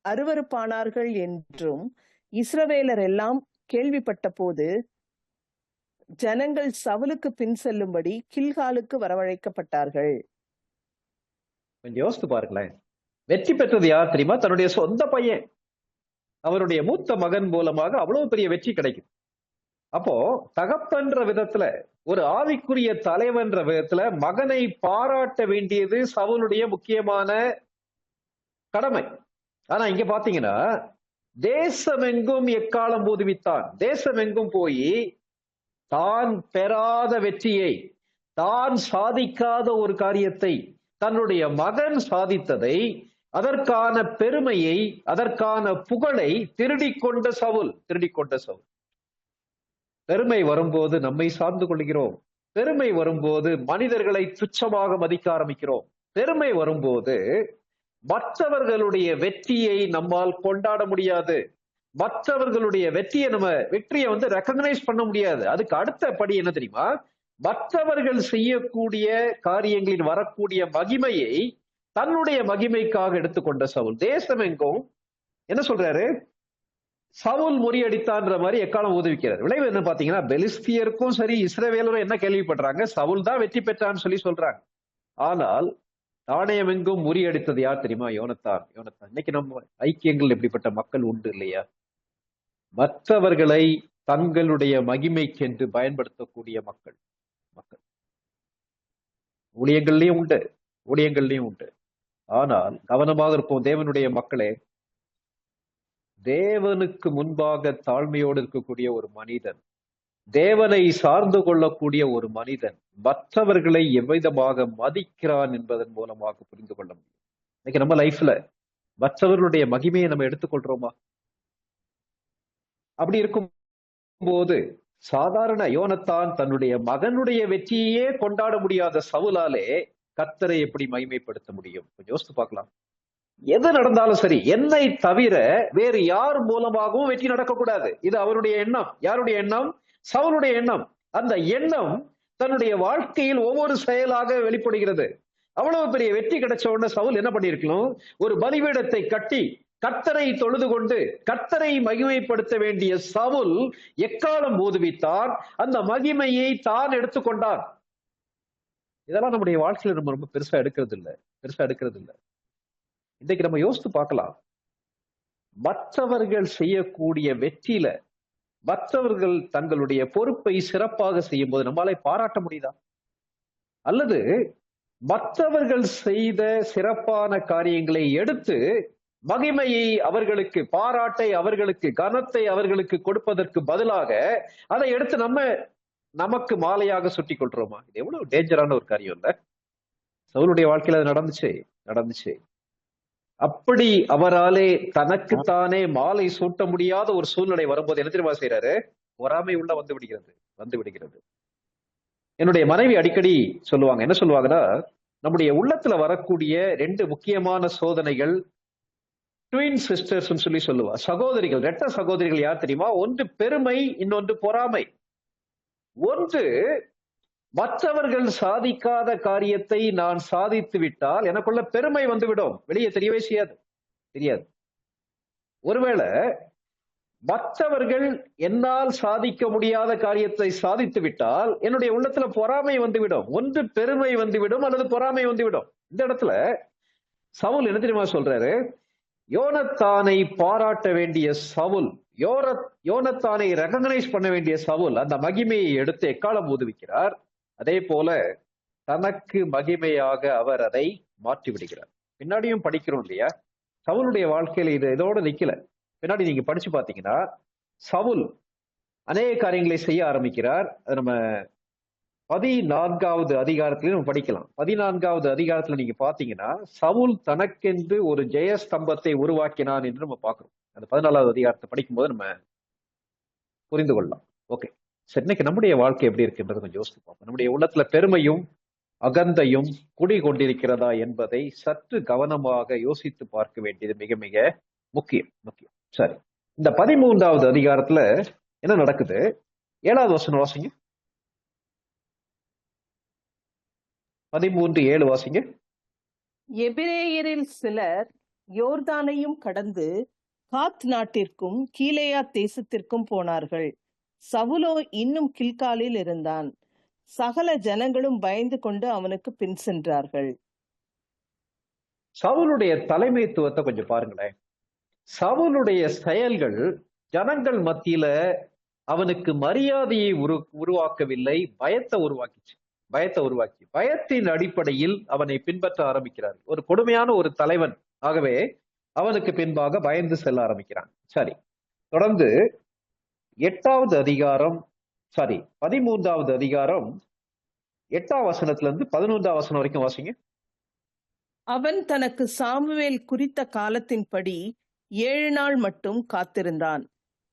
அருவருப்பானார்கள் என்றும் இஸ்ரவேலர் எல்லாம் கேள்விப்பட்ட போது ஜனங்கள் சவுலுக்கு பின் செல்லும்படி கில்காலுக்கு வரவழைக்கப்பட்டார்கள். கொஞ்சம் யோசித்து பாருங்களேன். வெற்றி பெற்றது யார் தெரியுமா? தன்னுடைய சொந்த பையன், அவருடைய மூத்த மகன் மூலமாக அவ்வளவு பெரிய வெற்றி கிடைக்குது. அப்போ தகப்பன்ற விதத்துல, ஒரு ஆவிக்குரிய தலைவன்ற விதத்துல மகனை பாராட்ட வேண்டியது சவுலுடைய முக்கியமான கடமை. ஆனா இங்க பாத்தீங்கன்னா, தேசமெங்கும் எக்காலம் ஊதுவித்தான். தேசமெங்கும் போய் தான் பெறாத வெற்றியை, தான் சாதிக்காத ஒரு காரியத்தை, தன்னுடைய மகன் சாதித்ததை, அதற்கான பெருமையை, அதற்கான புகழை திருடிக்கொண்ட சவுல். பெருமை வரும்போது நம்மை சார்ந்து கொள்கிறோம். பெருமை வரும்போது மனிதர்களை துச்சமாக மதிக்க ஆரம்பிக்கிறோம். பெருமை வரும்போது மற்றவர்களுடைய வெற்றியை நம்மால் கொண்டாட முடியாது. மற்றவர்களுடைய வெற்றியை ரெக்கக்னைஸ் பண்ண முடியாது. அதுக்கு அடுத்த படி என்ன தெரியுமா? மற்றவர்கள் செய்யக்கூடிய காரியங்களில் வரக்கூடிய மகிமையை தன்னுடைய மகிமைக்காக எடுத்துக்கொண்ட சவுல். தேசம் எங்கும் என்ன சொல்றாரு? சவுல் முறியடித்தான்ற மாதிரி எக்காலம் ஊதுவிக்கிறார். விளைவு என்ன பாத்தீங்கன்னா, பெலிஸ்தியருக்கும் சரி இஸ்ரவேலரும் என்ன கேள்விப்படுறாங்க? சவுல் தான் வெற்றி பெற்றான்னு சொல்றாங்க. ஆனால் தாணையம் எங்கும் முறியடித்தது யார் தெரியுமா? யோனத்தான். இன்னைக்கு நம்ம ஐக்கியங்கள் எப்படிப்பட்ட மக்கள் உண்டு இல்லையா? மற்றவர்களை தங்களுடைய மகிமைக்கென்று பயன்படுத்தக்கூடிய மக்கள். ஊழியங்கள்லயும் உண்டு. ஆனால் கவனமாக இருப்போம் தேவனுடைய மக்களே. தேவனுக்கு முன்பாக தாழ்மையோடு இருக்கக்கூடிய ஒரு மனிதன், தேவனை சார்ந்து கொள்ளக்கூடிய ஒரு மனிதன் மற்றவர்களை எவ்விதமாக மதிக்கிறான் என்பதன் மூலமாக புரிந்து கொள்ள முடியும். இன்னைக்கு நம்ம லைஃப்ல மற்றவர்களுடைய மகிமையை நம்ம எடுத்துக்கொள்றோமா? அப்படி இருக்கும் போது சாதாரண யோனத்தான் தன்னுடைய மகனுடைய வெற்றியே கொண்டாட முடியாத சவுலாலே கர்த்தரை எப்படி மகிமைப்படுத்த முடியும்? கொஞ்சம் யோசித்து பார்க்கலாம். எது நடந்தாலும் சரி, என்னை தவிர வேறு யார் மூலமாகவும் வெற்றி நடக்கக்கூடாது. இது அவருடைய எண்ணம். யாருடைய எண்ணம்? சவுலுடைய எண்ணம். அந்த எண்ணம் தன்னுடைய வாழ்க்கையில் ஒவ்வொரு செயலாக வெளிப்படுகிறது. அவ்வளவு பெரிய வெற்றி கிடைச்ச உடனே சவுல் என்ன பண்ணிருக்கணும்? ஒரு பலிபீடத்தை கட்டி கர்த்தரை தொழுது கொண்டு கர்த்தரை மகிமைப்படுத்த வேண்டிய சவுல் எக்காலம் ஊதுவித்தான். அந்த மகிமையை தான் எடுத்துக்கொண்டான். இதெல்லாம் நம்முடைய வாழ்க்கையில நம்ம ரொம்ப பெருசா எடுக்கிறது இல்லை. இன்றைக்கு நம்ம யோசித்து பார்க்கலாம். மற்றவர்கள் செய்யக்கூடிய வெற்றியில மற்றவர்கள் தங்களுடைய பொறுப்பை சிறப்பாக செய்யும் போது நம்மளால பாராட்ட முடியுதா? அல்லது மற்றவர்கள் செய்த சிறப்பான காரியங்களை எடுத்து மகிமையை அவர்களுக்கு, பாராட்டை அவர்களுக்கு, கனத்தை அவர்களுக்கு கொடுப்பதற்கு பதிலாக அதை எடுத்து நமக்கு மாலையாக சுட்டி கொள்றோமா? இது எவ்வளவு டேஞ்சரான ஒரு காரியம் இல்ல? சவுலுடைய வாழ்க்கையில அது நடந்துச்சு. அப்படி அவராலே தனக்குத்தானே மாலை சூட்ட முடியாத ஒரு சூழ்நிலை வரும்போது என்ன தெரியுமா செய்யறாரு? பொறாமை உள்ள வந்து விடுகிறது. என்னுடைய மனைவி அடிக்கடி சொல்லுவாங்க. என்ன சொல்லுவாங்கன்னா, நம்முடைய உள்ளத்துல வரக்கூடிய 2 முக்கியமான சோதனைகள் ட்வின் சிஸ்டர்ஸ் சொல்லுவா. சகோதரிகள், இரட்ட சகோதரிகள் யார் தெரியுமா? ஒன்று பெருமை, இன்னொன்று பொறாமை. ஒன்று மற்றவர்கள் சாதிக்காத காரியத்தை நான் சாதித்து விட்டால் எனக்குள்ள பெருமை வந்துவிடும். வெளியே தெரியவே தெரியாது. ஒருவேளை மற்றவர்கள் என்னால் சாதிக்க முடியாத காரியத்தை சாதித்து விட்டால் என்னுடைய உள்ளத்துல பொறாமை வந்துவிடும். ஒன்று பெருமை வந்துவிடும் அல்லது பொறாமை வந்துவிடும். இந்த இடத்துல சவுல் என்ன தெரியுமா சொல்றாரு? யோனத்தானை பாராட்ட வேண்டிய சவுல், யோனத்தானை ரெகக்னைஸ் பண்ண வேண்டிய சவுல் அந்த மகிமையை எடுத்து எக்காலம் ஊதுவிக்கிறார். அதே போல தனக்கு மகிமையாக அவர் அதை மாற்றி விடுகிறார். பின்னாடியும் படிக்கிறோம் இல்லையா? சவுலுடைய வாழ்க்கையில இதோட நிக்கல. பின்னாடி நீங்க படிச்சு பாத்தீங்கன்னா சவுல் அநேக காரியங்களை செய்ய ஆரம்பிக்கிறார். அது நம்ம 14வது அதிகாரத்திலையும் நம்ம படிக்கலாம். 14வது அதிகாரத்துல நீங்க பாத்தீங்கன்னா சவுல் தனக்கென்று ஒரு ஜெயஸ்தம்பத்தை உருவாக்கினான் என்று நம்ம பார்க்கிறோம். அந்த 14வது அதிகாரத்தை படிக்கும்போது நம்ம புரிந்து கொள்ளலாம். ஓகே, சரி, இன்னைக்கு நம்முடைய வாழ்க்கை எப்படி இருக்குன்றது கொஞ்சம் யோசித்து பார்ப்போம். நம்முடைய உள்ளத்துல பெருமையும் அகந்தையும் குடி கொண்டிருக்கிறதா என்பதை சற்று கவனமாக யோசித்து பார்க்க வேண்டியது மிக மிக முக்கியம். சரி, இந்த 13வது அதிகாரத்துல என்ன நடக்குது? 7வது வசனம் வாசிங்க. 13:7 வாசிங்க. எபிரேயரில் சிலர் யோர்தானையும் கடந்து காத் நாட்டிற்கும் கீலேயா தேசத்திற்கும் போனார்கள். சவுலோ இன்னும் கில்காலில் இருந்தான். சகல ஜனங்களும் பயந்து கொண்டு அவனுக்கு பின் சென்றார்கள். சவுலுடைய தலைமைத்துவத்தை கொஞ்சம் பாருங்களேன். சவுலுடைய செயல்கள் ஜனங்கள் மத்தியில அவனுக்கு மரியாதையை உருவாக்கவில்லை, பயத்தை உருவாக்கி பயத்தின் அடிப்படையில் அவனை பின்பற்ற ஆரம்பிக்கிறார். ஒரு கொடுமையான ஒரு தலைவன். ஆகவே அவனுக்கு பின்பாக பயந்து செல்ல ஆரம்பிக்கிறான். சரி, தொடர்ந்து 8வது அதிகாரம் 13வது அதிகாரம் 8ஆம் வசனத்துல இருந்து 11ஆம் வசனம் வரைக்கும் வாசிங்க. அவன் தனக்கு சாமுவேல் குறித்த காலத்தின்படி 7 நாள் மட்டும் காத்திருந்தான்.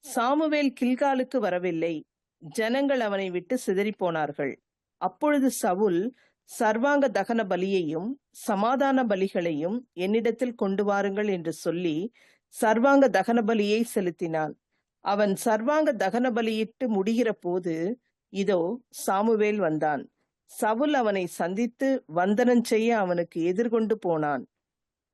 சாமுவேல் கில்காலுக்கு வரவில்லை. ஜனங்கள் அவனை விட்டு சிதறி போனார்கள். அப்பொழுது சவுல் சர்வாங்க தகன பலியையும் சமாதான பலிகளையும் என்னிடத்தில் கொண்டு வாருங்கள் என்று சொல்லி சர்வாங்க தகன பலியை செலுத்தினான். அவன் சர்வாங்க தகன பலியிட்டு முடிகிற போது இதோ சாமுவேல் வந்தான். சவுல் அவனை சந்தித்து வந்தனம் செய்ய அவனுக்கு எதிர்கொண்டு போனான்.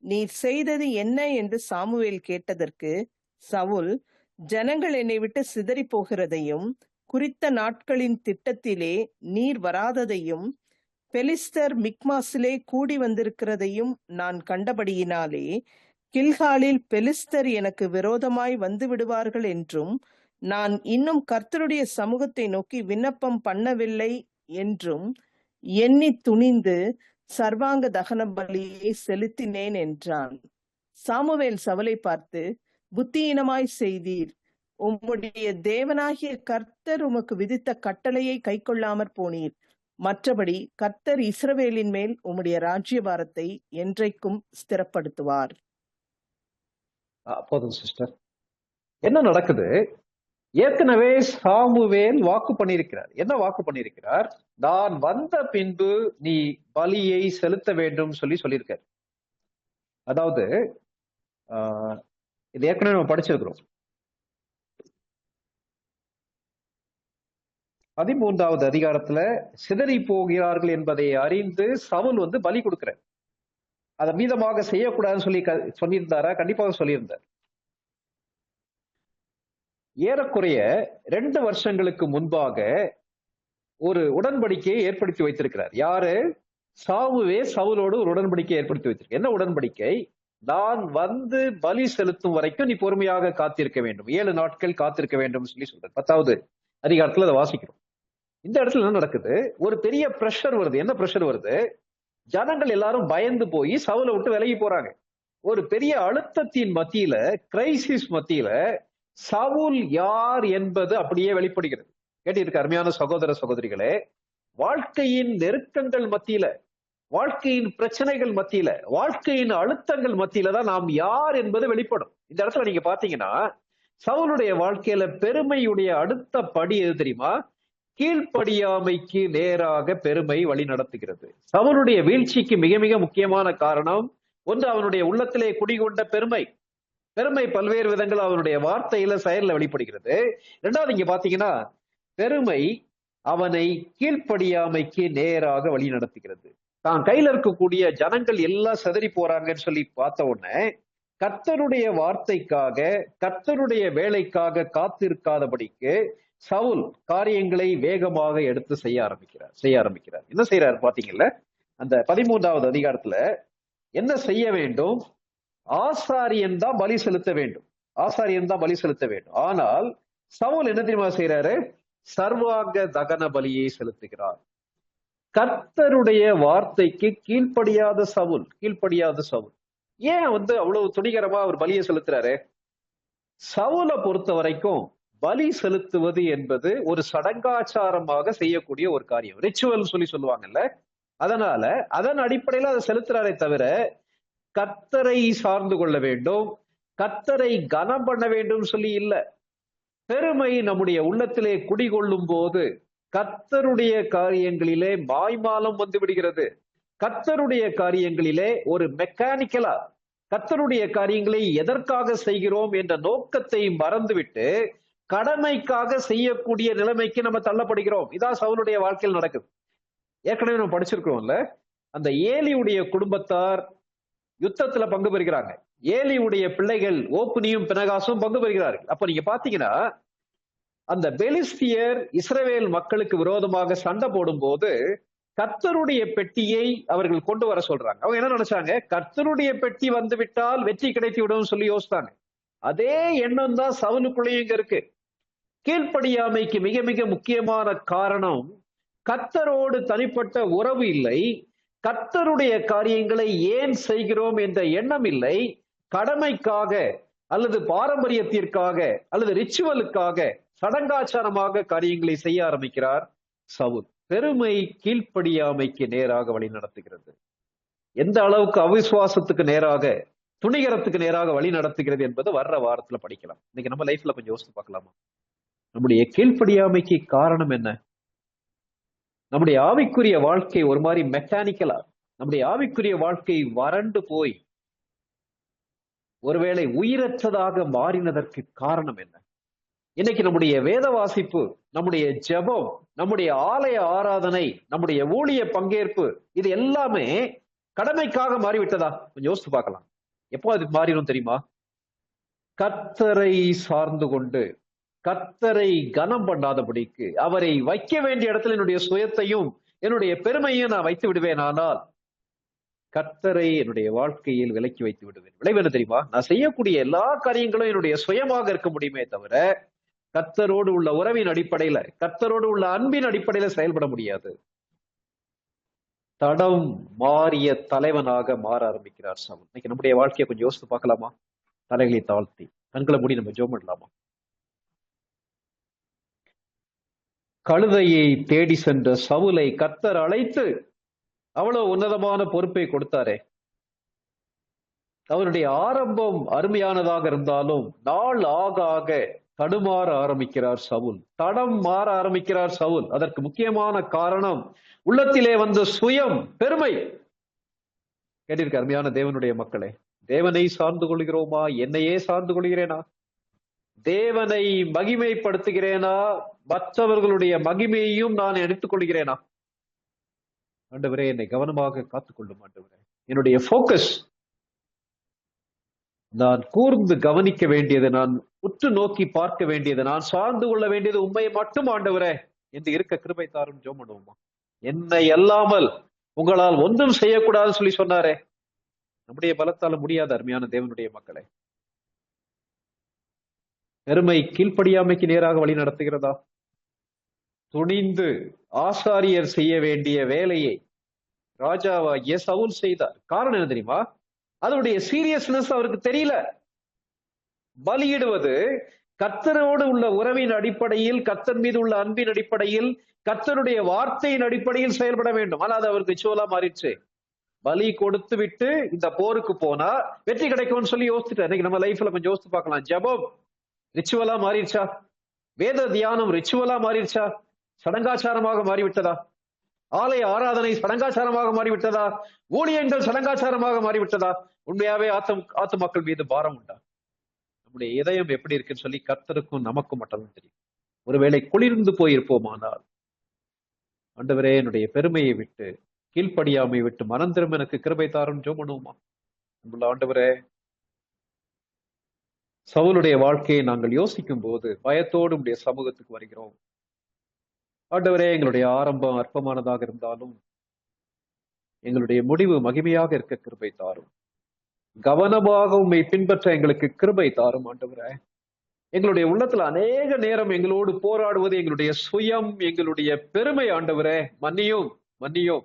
நீர் செய்தது என்ன என்று சாமுவேல் கேட்டதற்கு சவுல், ஜனங்கள் என்னை விட்டு சிதறி போகிறதையும் குறித்த நாட்களின் திட்டத்திலே நீர் வராததையும் பெலிஸ்தர் மிக்மாசிலே கூடி வந்திருக்கிறதையும் நான் கண்டபடியினாலே கில்காலில் பெலிஸ்தர் எனக்கு விரோதமாய் வந்து விடுவார்கள் என்றும் நான் இன்னும் கர்த்தருடைய சமூகத்தை நோக்கி விண்ணப்பம் பண்ணவில்லை என்றும் எண்ணி துணிந்து சர்வாங்க தகன பலியை செலுத்தினேன் என்றான். சாமுவேல் சவுலை பார்த்து, புத்தியீனமாய் செய்தீர். உம்முடைய தேவனாகிய கர்த்தர் உமக்கு விதித்த கட்டளையை கை கொள்ளாமற் போனீர். மற்றபடி கர்த்தர் இஸ்ரவேலின் மேல் உம்முடைய ராஜ்யபாரத்தை என்றைக்கும் ஸ்திரப்படுத்துவார். போதும் சிஸ்டர். என்ன நடக்குது? ஏற்கனவே சாமுவேல் வாக்கு பண்ணியிருக்கிறார். என்ன வாக்கு பண்ணியிருக்கிறார்? நான் வந்த பின்பு நீ பலியை செலுத்த வேண்டும் சொல்லியிருக்கார். அதாவது இது ஏற்கனவே நம்ம படிச்சிருக்கிறோம். 13வது அதிகாரத்துல சிதறி போகிறார்கள் என்பதை அறிந்து சவுல் பலி கொடுக்கிறார். அதை மீதமாக செய்யக்கூடாதுன்னு சொல்லியிருந்தாரா? கண்டிப்பாக சொல்லியிருந்தார். ஏறக்குறைய 2 வருஷங்களுக்கு முன்பாக ஒரு உடன்படிக்கையை ஏற்படுத்தி வைத்திருக்கிறார். யாரு? சவுலோடு ஒரு உடன்படிக்கை ஏற்படுத்தி வைத்திருக்க. என்ன உடன்படிக்கை? நான் வந்து பலி செலுத்தும் வரைக்கும் நீ பொறுமையாக காத்திருக்க வேண்டும், 7 நாட்கள் காத்திருக்க வேண்டும் சொல்றார். 10வது அதிகாரத்துல அதை வாசிக்கிறோம். இந்த இடத்துல என்ன நடக்குது? ஒரு பெரிய பிரஷர் வருது. என்ன பிரஷர் வருது? ஜனங்கள் எல்லாரும் பயந்து போய் சவுலை விட்டு விலகி போறாங்க. ஒரு பெரிய அழுத்தத்தின் மத்தியில, கிரைசிஸ் மத்தியில சவுல் யார் என்பது அப்படியே வெளிப்படுகிறது. கேட்டிருக்க அருமையான சகோதர சகோதரிகளே, வாழ்க்கையின் நெருக்கங்கள் மத்தியில, வாழ்க்கையின் பிரச்சனைகள் மத்தியில, வாழ்க்கையின் அழுத்தங்கள் மத்தியில தான் நாம் யார் என்பது வெளிப்படும். இந்த இடத்துல நீங்க பாத்தீங்கன்னா சவுலுடைய வாழ்க்கையில பெருமையுடைய அடுத்த படி எது தெரியுமா? கீழ்ப்படியாமைக்கு நேராக பெருமை வழி நடத்துகிறது. சவுலுடைய வீழ்ச்சிக்கு மிக மிக முக்கியமான காரணம் ஒன்று, அவனுடைய உள்ளத்திலே குடிகொண்ட பெருமை. பெருமை பல்வேறு விதங்கள் அவனுடைய வார்த்தையில, செயல்ல வெளிப்படுகிறது. இரண்டாவது, இங்க பாத்தீங்கன்னா பெருமை அவனை கீழ்ப்படியாமைக்கு நேராக வழி நடத்துகிறது. தான் கையில இருக்கக்கூடிய ஜனங்கள் எல்லாம் சிதறி போறாங்கன்னு சொல்லி பார்த்த உடனே கர்த்தருடைய வார்த்தைக்காக, கர்த்தருடைய வேலைக்காக காத்திருக்காதபடிக்கு சவுல் காரியங்களை வேகமாக எடுத்து செய்ய ஆரம்பிக்கிறார். என்ன செய்யறாரு பாத்தீங்கல்ல, அந்த 13வது அதிகாரத்துல என்ன செய்ய வேண்டும்? ஆசாரியன் தான் பலி செலுத்த வேண்டும். ஆனால் சவுல் என்ன தெரியுமா செய்யறாரு? சர்வாங்க தகன பலியை செலுத்துகிறார். கர்த்தருடைய வார்த்தைக்கு கீழ்ப்படியாத சவுல் ஏன் அவ்வளவு துணிகரமா அவர் பலியை செலுத்துறாரு? சவுலை பொறுத்த வரைக்கும் பலி செலுத்துவது என்பது ஒரு சடங்காச்சாரமாக செய்யக்கூடிய ஒரு காரியம், ரிச்சுவல் சொல்லுவாங்கல்ல. அதனால அதன் அடிப்படையில அதை செலுத்துறாரே தவிர கர்த்தரை சார்ந்து கொள்ள வேண்டும், கர்த்தரை கனம் பண்ண வேண்டும் சொல்லி இல்ல. பெருமை நம்முடைய உள்ளத்திலே குடிகொள்ளும் போது கர்த்தருடைய காரியங்களிலே மாய்மாலம் வந்து விடுகிறது. கர்த்தருடைய காரியங்களிலே ஒரு மெக்கானிக்கலா கர்த்தருடைய காரியங்களை எதற்காக செய்கிறோம் என்ற நோக்கத்தை மறந்துவிட்டு கடமைக்காக செய்யக்கூடிய நிலைமைக்கு நம்ம தள்ளப்படுகிறோம். இதான் சவுலுடைய வாழ்க்கையில் நடக்குது. ஏற்கனவே நம்ம படிச்சிருக்கிறோம்ல, அந்த ஏலியுடைய குடும்பத்தார் யுத்தத்துல பங்கு பெறுகிறாங்க. ஏலியுடைய பிள்ளைகள் ஓப்னியும் பினகாசும் பங்கு பெறுகிறார்கள். அப்ப நீங்க பாத்தீங்கன்னா அந்த பெலிஸ்தியர் இஸ்ரவேல் மக்களுக்கு விரோதமாக சண்டை போடும் போது கர்த்தருடைய பெட்டியை அவர்கள் கொண்டு வர சொல்றாங்க. அவங்க என்ன நினைச்சாங்க? கர்த்தருடைய பெட்டி வந்து விட்டால் வெற்றி கிடைத்து விடும் சொல்லி யோசித்தாங்க. அதே எண்ணம் தான் சவுலுக்குள்ளேயும் இங்க இருக்கு. கீழ்ப்படியாமைக்கு மிக மிக முக்கியமான காரணம் கர்த்தரோடு தனிப்பட்ட உறவு இல்லை, கர்த்தருடைய காரியங்களை ஏன் செய்கிறோம் என்ற எண்ணம் இல்லை, கடமைக்காக அல்லது பாரம்பரியத்திற்காக அல்லது ரிச்சுவலுக்காக சடங்காச்சாரமாக காரியங்களை செய்ய ஆரம்பிக்கிறார் சவுல். பெருமை கீழ்ப்படியாமைக்கு நேராக வழி நடத்துகிறது. எந்த அளவுக்கு அவிசுவாசத்துக்கு நேராக, துணிகரத்துக்கு நேராக வழி நடத்துகிறது என்பது வர்ற வாரத்துல படிக்கலாம். இன்னைக்கு நம்ம லைஃப்ல கொஞ்சம் யோசித்து பார்க்கலாமா? நம்முடைய கீழ்ப்படியாமைக்கு காரணம் என்ன? நம்முடைய ஆவிக்குரிய வாழ்க்கை ஒரு மாதிரி மெக்கானிக்கலா, நம்முடைய ஆவிக்குரிய வாழ்க்கை வறண்டு போய் ஒருவேளை உயிரற்றதாக மாறினதற்கு காரணம் என்ன? இன்னைக்கு நம்முடைய வேத வாசிப்பு, நம்முடைய ஜெபம், நம்முடைய ஆலய ஆராதனை, நம்முடைய ஊழிய பங்கேற்பு, இது எல்லாமே கடமைக்காக மாறிவிட்டதா? கொஞ்சம் யோசித்து பார்க்கலாம். எப்போ அது மாறிடும் தெரியுமா? கர்த்தரை சார்ந்து கொண்டு கர்த்தரை கனம் பண்ணாதபடிக்கு, அவரை வைக்க வேண்டிய இடத்துல என்னுடைய சுயத்தையும் என்னுடைய பெருமையும் நான் வைத்து விடுவேன். ஆனால் கர்த்தரை என்னுடைய வாழ்க்கையில் விலக்கி வைத்து விடுவேன். விளைவு என்ன தெரியுமா? நான் செய்யக்கூடிய எல்லா காரியங்களும் என்னுடைய சுயமாக இருக்க முடியுமே தவிர கர்த்தரோடு உள்ள உறவின் அடிப்படையில, கர்த்தரோடு உள்ள அன்பின் அடிப்படையில செயல்பட முடியாது. தடம் மாறிய தலைவனாக மாற ஆரம்பிக்கிறார் சவுல். இன்னைக்கு நம்முடைய வாழ்க்கையை கொஞ்சம் யோசித்து பார்க்கலாமா? தலைகளை தாழ்த்தி கண்களை மூடி நம்ம ஜெபம் பண்ணலாமா? கழுதையை தேடி சென்ற சவுலை கர்த்தர் அழைத்து அவ்வளவு உன்னதமான பொறுப்பை கொடுத்தாரே. அவருடைய ஆரம்பம் அருமையானதாக இருந்தாலும் நாள் ஆக ஆக தடுமாற ஆரம்பிக்கிறார் சவுல், தடம் மாற ஆரம்பிக்கிறார் சவுல். அதற்கு முக்கியமான காரணம் உள்ளத்திலே வந்த சுயம், பெருமை. கேட்டிருக்க அருமையான தேவனுடைய மக்களே, தேவனை சார்ந்து கொள்கிறோமா? என்னையே சார்ந்து கொள்கிறேனா? தேவனை மகிமைப்படுத்துகிறேனா? மற்றவர்களுடைய மகிமையையும் நான் எடுத்துக் கொள்கிறேனா? ஆண்டவரே, என்னை கவனமாக காத்துக்கொள்ளும் ஆண்டவரே. என்னுடைய போக்கஸ், நான் கூர்ந்து கவனிக்க வேண்டியது, நான் உற்று நோக்கி பார்க்க வேண்டியது, நான் சார்ந்து கொள்ள வேண்டியது உண்மை மட்டும் ஆண்டவரே என்று இருக்க கிருபை தாரும். ஜெபம் பண்ணுவோமா? என்னை அல்லாமல் உங்களால் ஒன்றும் செய்யக்கூடாதுன்னு சொல்லி சொன்னாரே. நம்முடைய பலத்தால முடியாத அருமையான தேவனுடைய மக்களே, பெருமை கீழ்ப்படியாமைக்கு நேராக வழி நடத்துகிறதா? துணிந்து ஆசாரியர் செய்ய வேண்டிய வேலையை ராஜாவாகிய சவுல் செய்தார். காரணம் என்ன தெரியுமா? அதனுடைய சீரியஸ்னஸ் அவருக்கு தெரியல. பலியிடுவது கர்த்தரோடு உள்ள உறவின் அடிப்படையில், கர்த்தர் மீது உள்ள அன்பின் அடிப்படையில், கர்த்தருடைய வார்த்தையின் அடிப்படையில் செயல்பட வேண்டும். ஆனால் அது அவருக்கு ரிச்சுவலா மாறிடுச்சு. பலி கொடுத்து விட்டு இந்த போருக்கு போனா வெற்றி கிடைக்கும்னு சொல்லி யோசிச்சுட்டு, இன்னைக்கு நம்ம லைஃப்ல கொஞ்சம் யோசித்து பார்க்கலாம். ஜெபம் ரிச்சுவலா மாறிடுச்சா? வேத தியானம் ரிச்சுவலா மாறிடுச்சா? சடங்காச்சாரமாக மாறிவிட்டதா? ஆலய ஆராதனை சடங்காச்சாரமாக மாறிவிட்டதா? ஊழியங்கள் சடங்காச்சாரமாக மாறிவிட்டதா? உண்மையாவே ஆத்துமாக்கள் மீது பாரம் உண்டா? நம்முடைய இதயம் எப்படி இருக்குன்னு சொல்லி கர்த்தருக்கும் நமக்கும் மட்டும்தான் தெரியும். ஒருவேளை குளிர்ந்து போயிருப்போமானால் ஆண்டவரே, என்னுடைய பெருமையை விட்டு, கீழ்ப்படியாமை விட்டு மனம் திரும்ப எனக்கு கிருபை தாரும் ஜெபம் பண்ணுவோமா? அன்புள்ள ஆண்டவரே, சவுலுடைய வாழ்க்கையை நாங்கள் யோசிக்கும் போது பயத்தோடு உடைய சமூகத்துக்கு வருகிறோம். ஆண்டவரே, எங்களுடைய ஆரம்பம் அற்பமானதாக இருந்தாலும் எங்களுடைய முடிவு மகிமையாக இருக்க கிருபை தாரும். கவனமாக உம்மை பின்பற்ற எங்களுக்கு கிருபை தாரும் ஆண்டவரே. எங்களுடைய உள்ளத்துல அநேக நேரம் எங்களோடு போராடுவது எங்களுடைய சுயம், எங்களுடைய பெருமை. ஆண்டவரே, மன்னியும் மன்னியும்.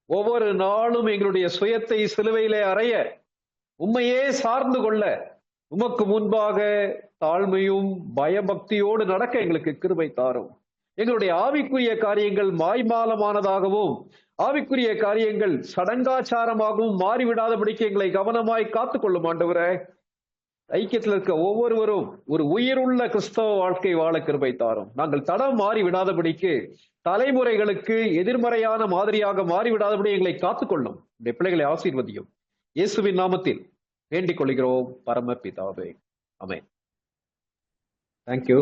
ஒவ்வொரு நாளும் எங்களுடைய சுயத்தை சிலுவையிலே அறைய, உம்மையே சார்ந்து கொள்ள, உமக்கு முன்பாக தாழ்மையும் பயபக்தியோடு நடக்க எங்களுக்கு கிருபை தாரும். எங்களுடைய ஆவிக்குரிய காரியங்கள் மாய்மாலமானதாகவும் ஆவிக்குரிய காரியங்கள் சடங்காச்சாரமாகவும் மாறிவிடாதபடிக்கு எங்களை கவனமாய் காத்துக்கொள்ளும் ஆண்டவரே. ஐக்கியத்தில் இருக்க ஒவ்வொருவரும் ஒரு உயிருள்ள கிறிஸ்தவ வாழ்க்கை வாழ கிருபை தாரும். நாங்கள் தடம் மாறி விடாதபடிக்கு, தலைமுறைகளுக்கு எதிர்மறையான மாதிரியாக மாறிவிடாதபடி எங்களை காத்துக்கொள்ளும். இந்த பிள்ளைகளை ஆசீர்வதியும். இயேசுவின் நாமத்தில் வேண்டிக் கொள்கிறோம் பரமபிதாவே. ஆமென். தேங்க்யூ.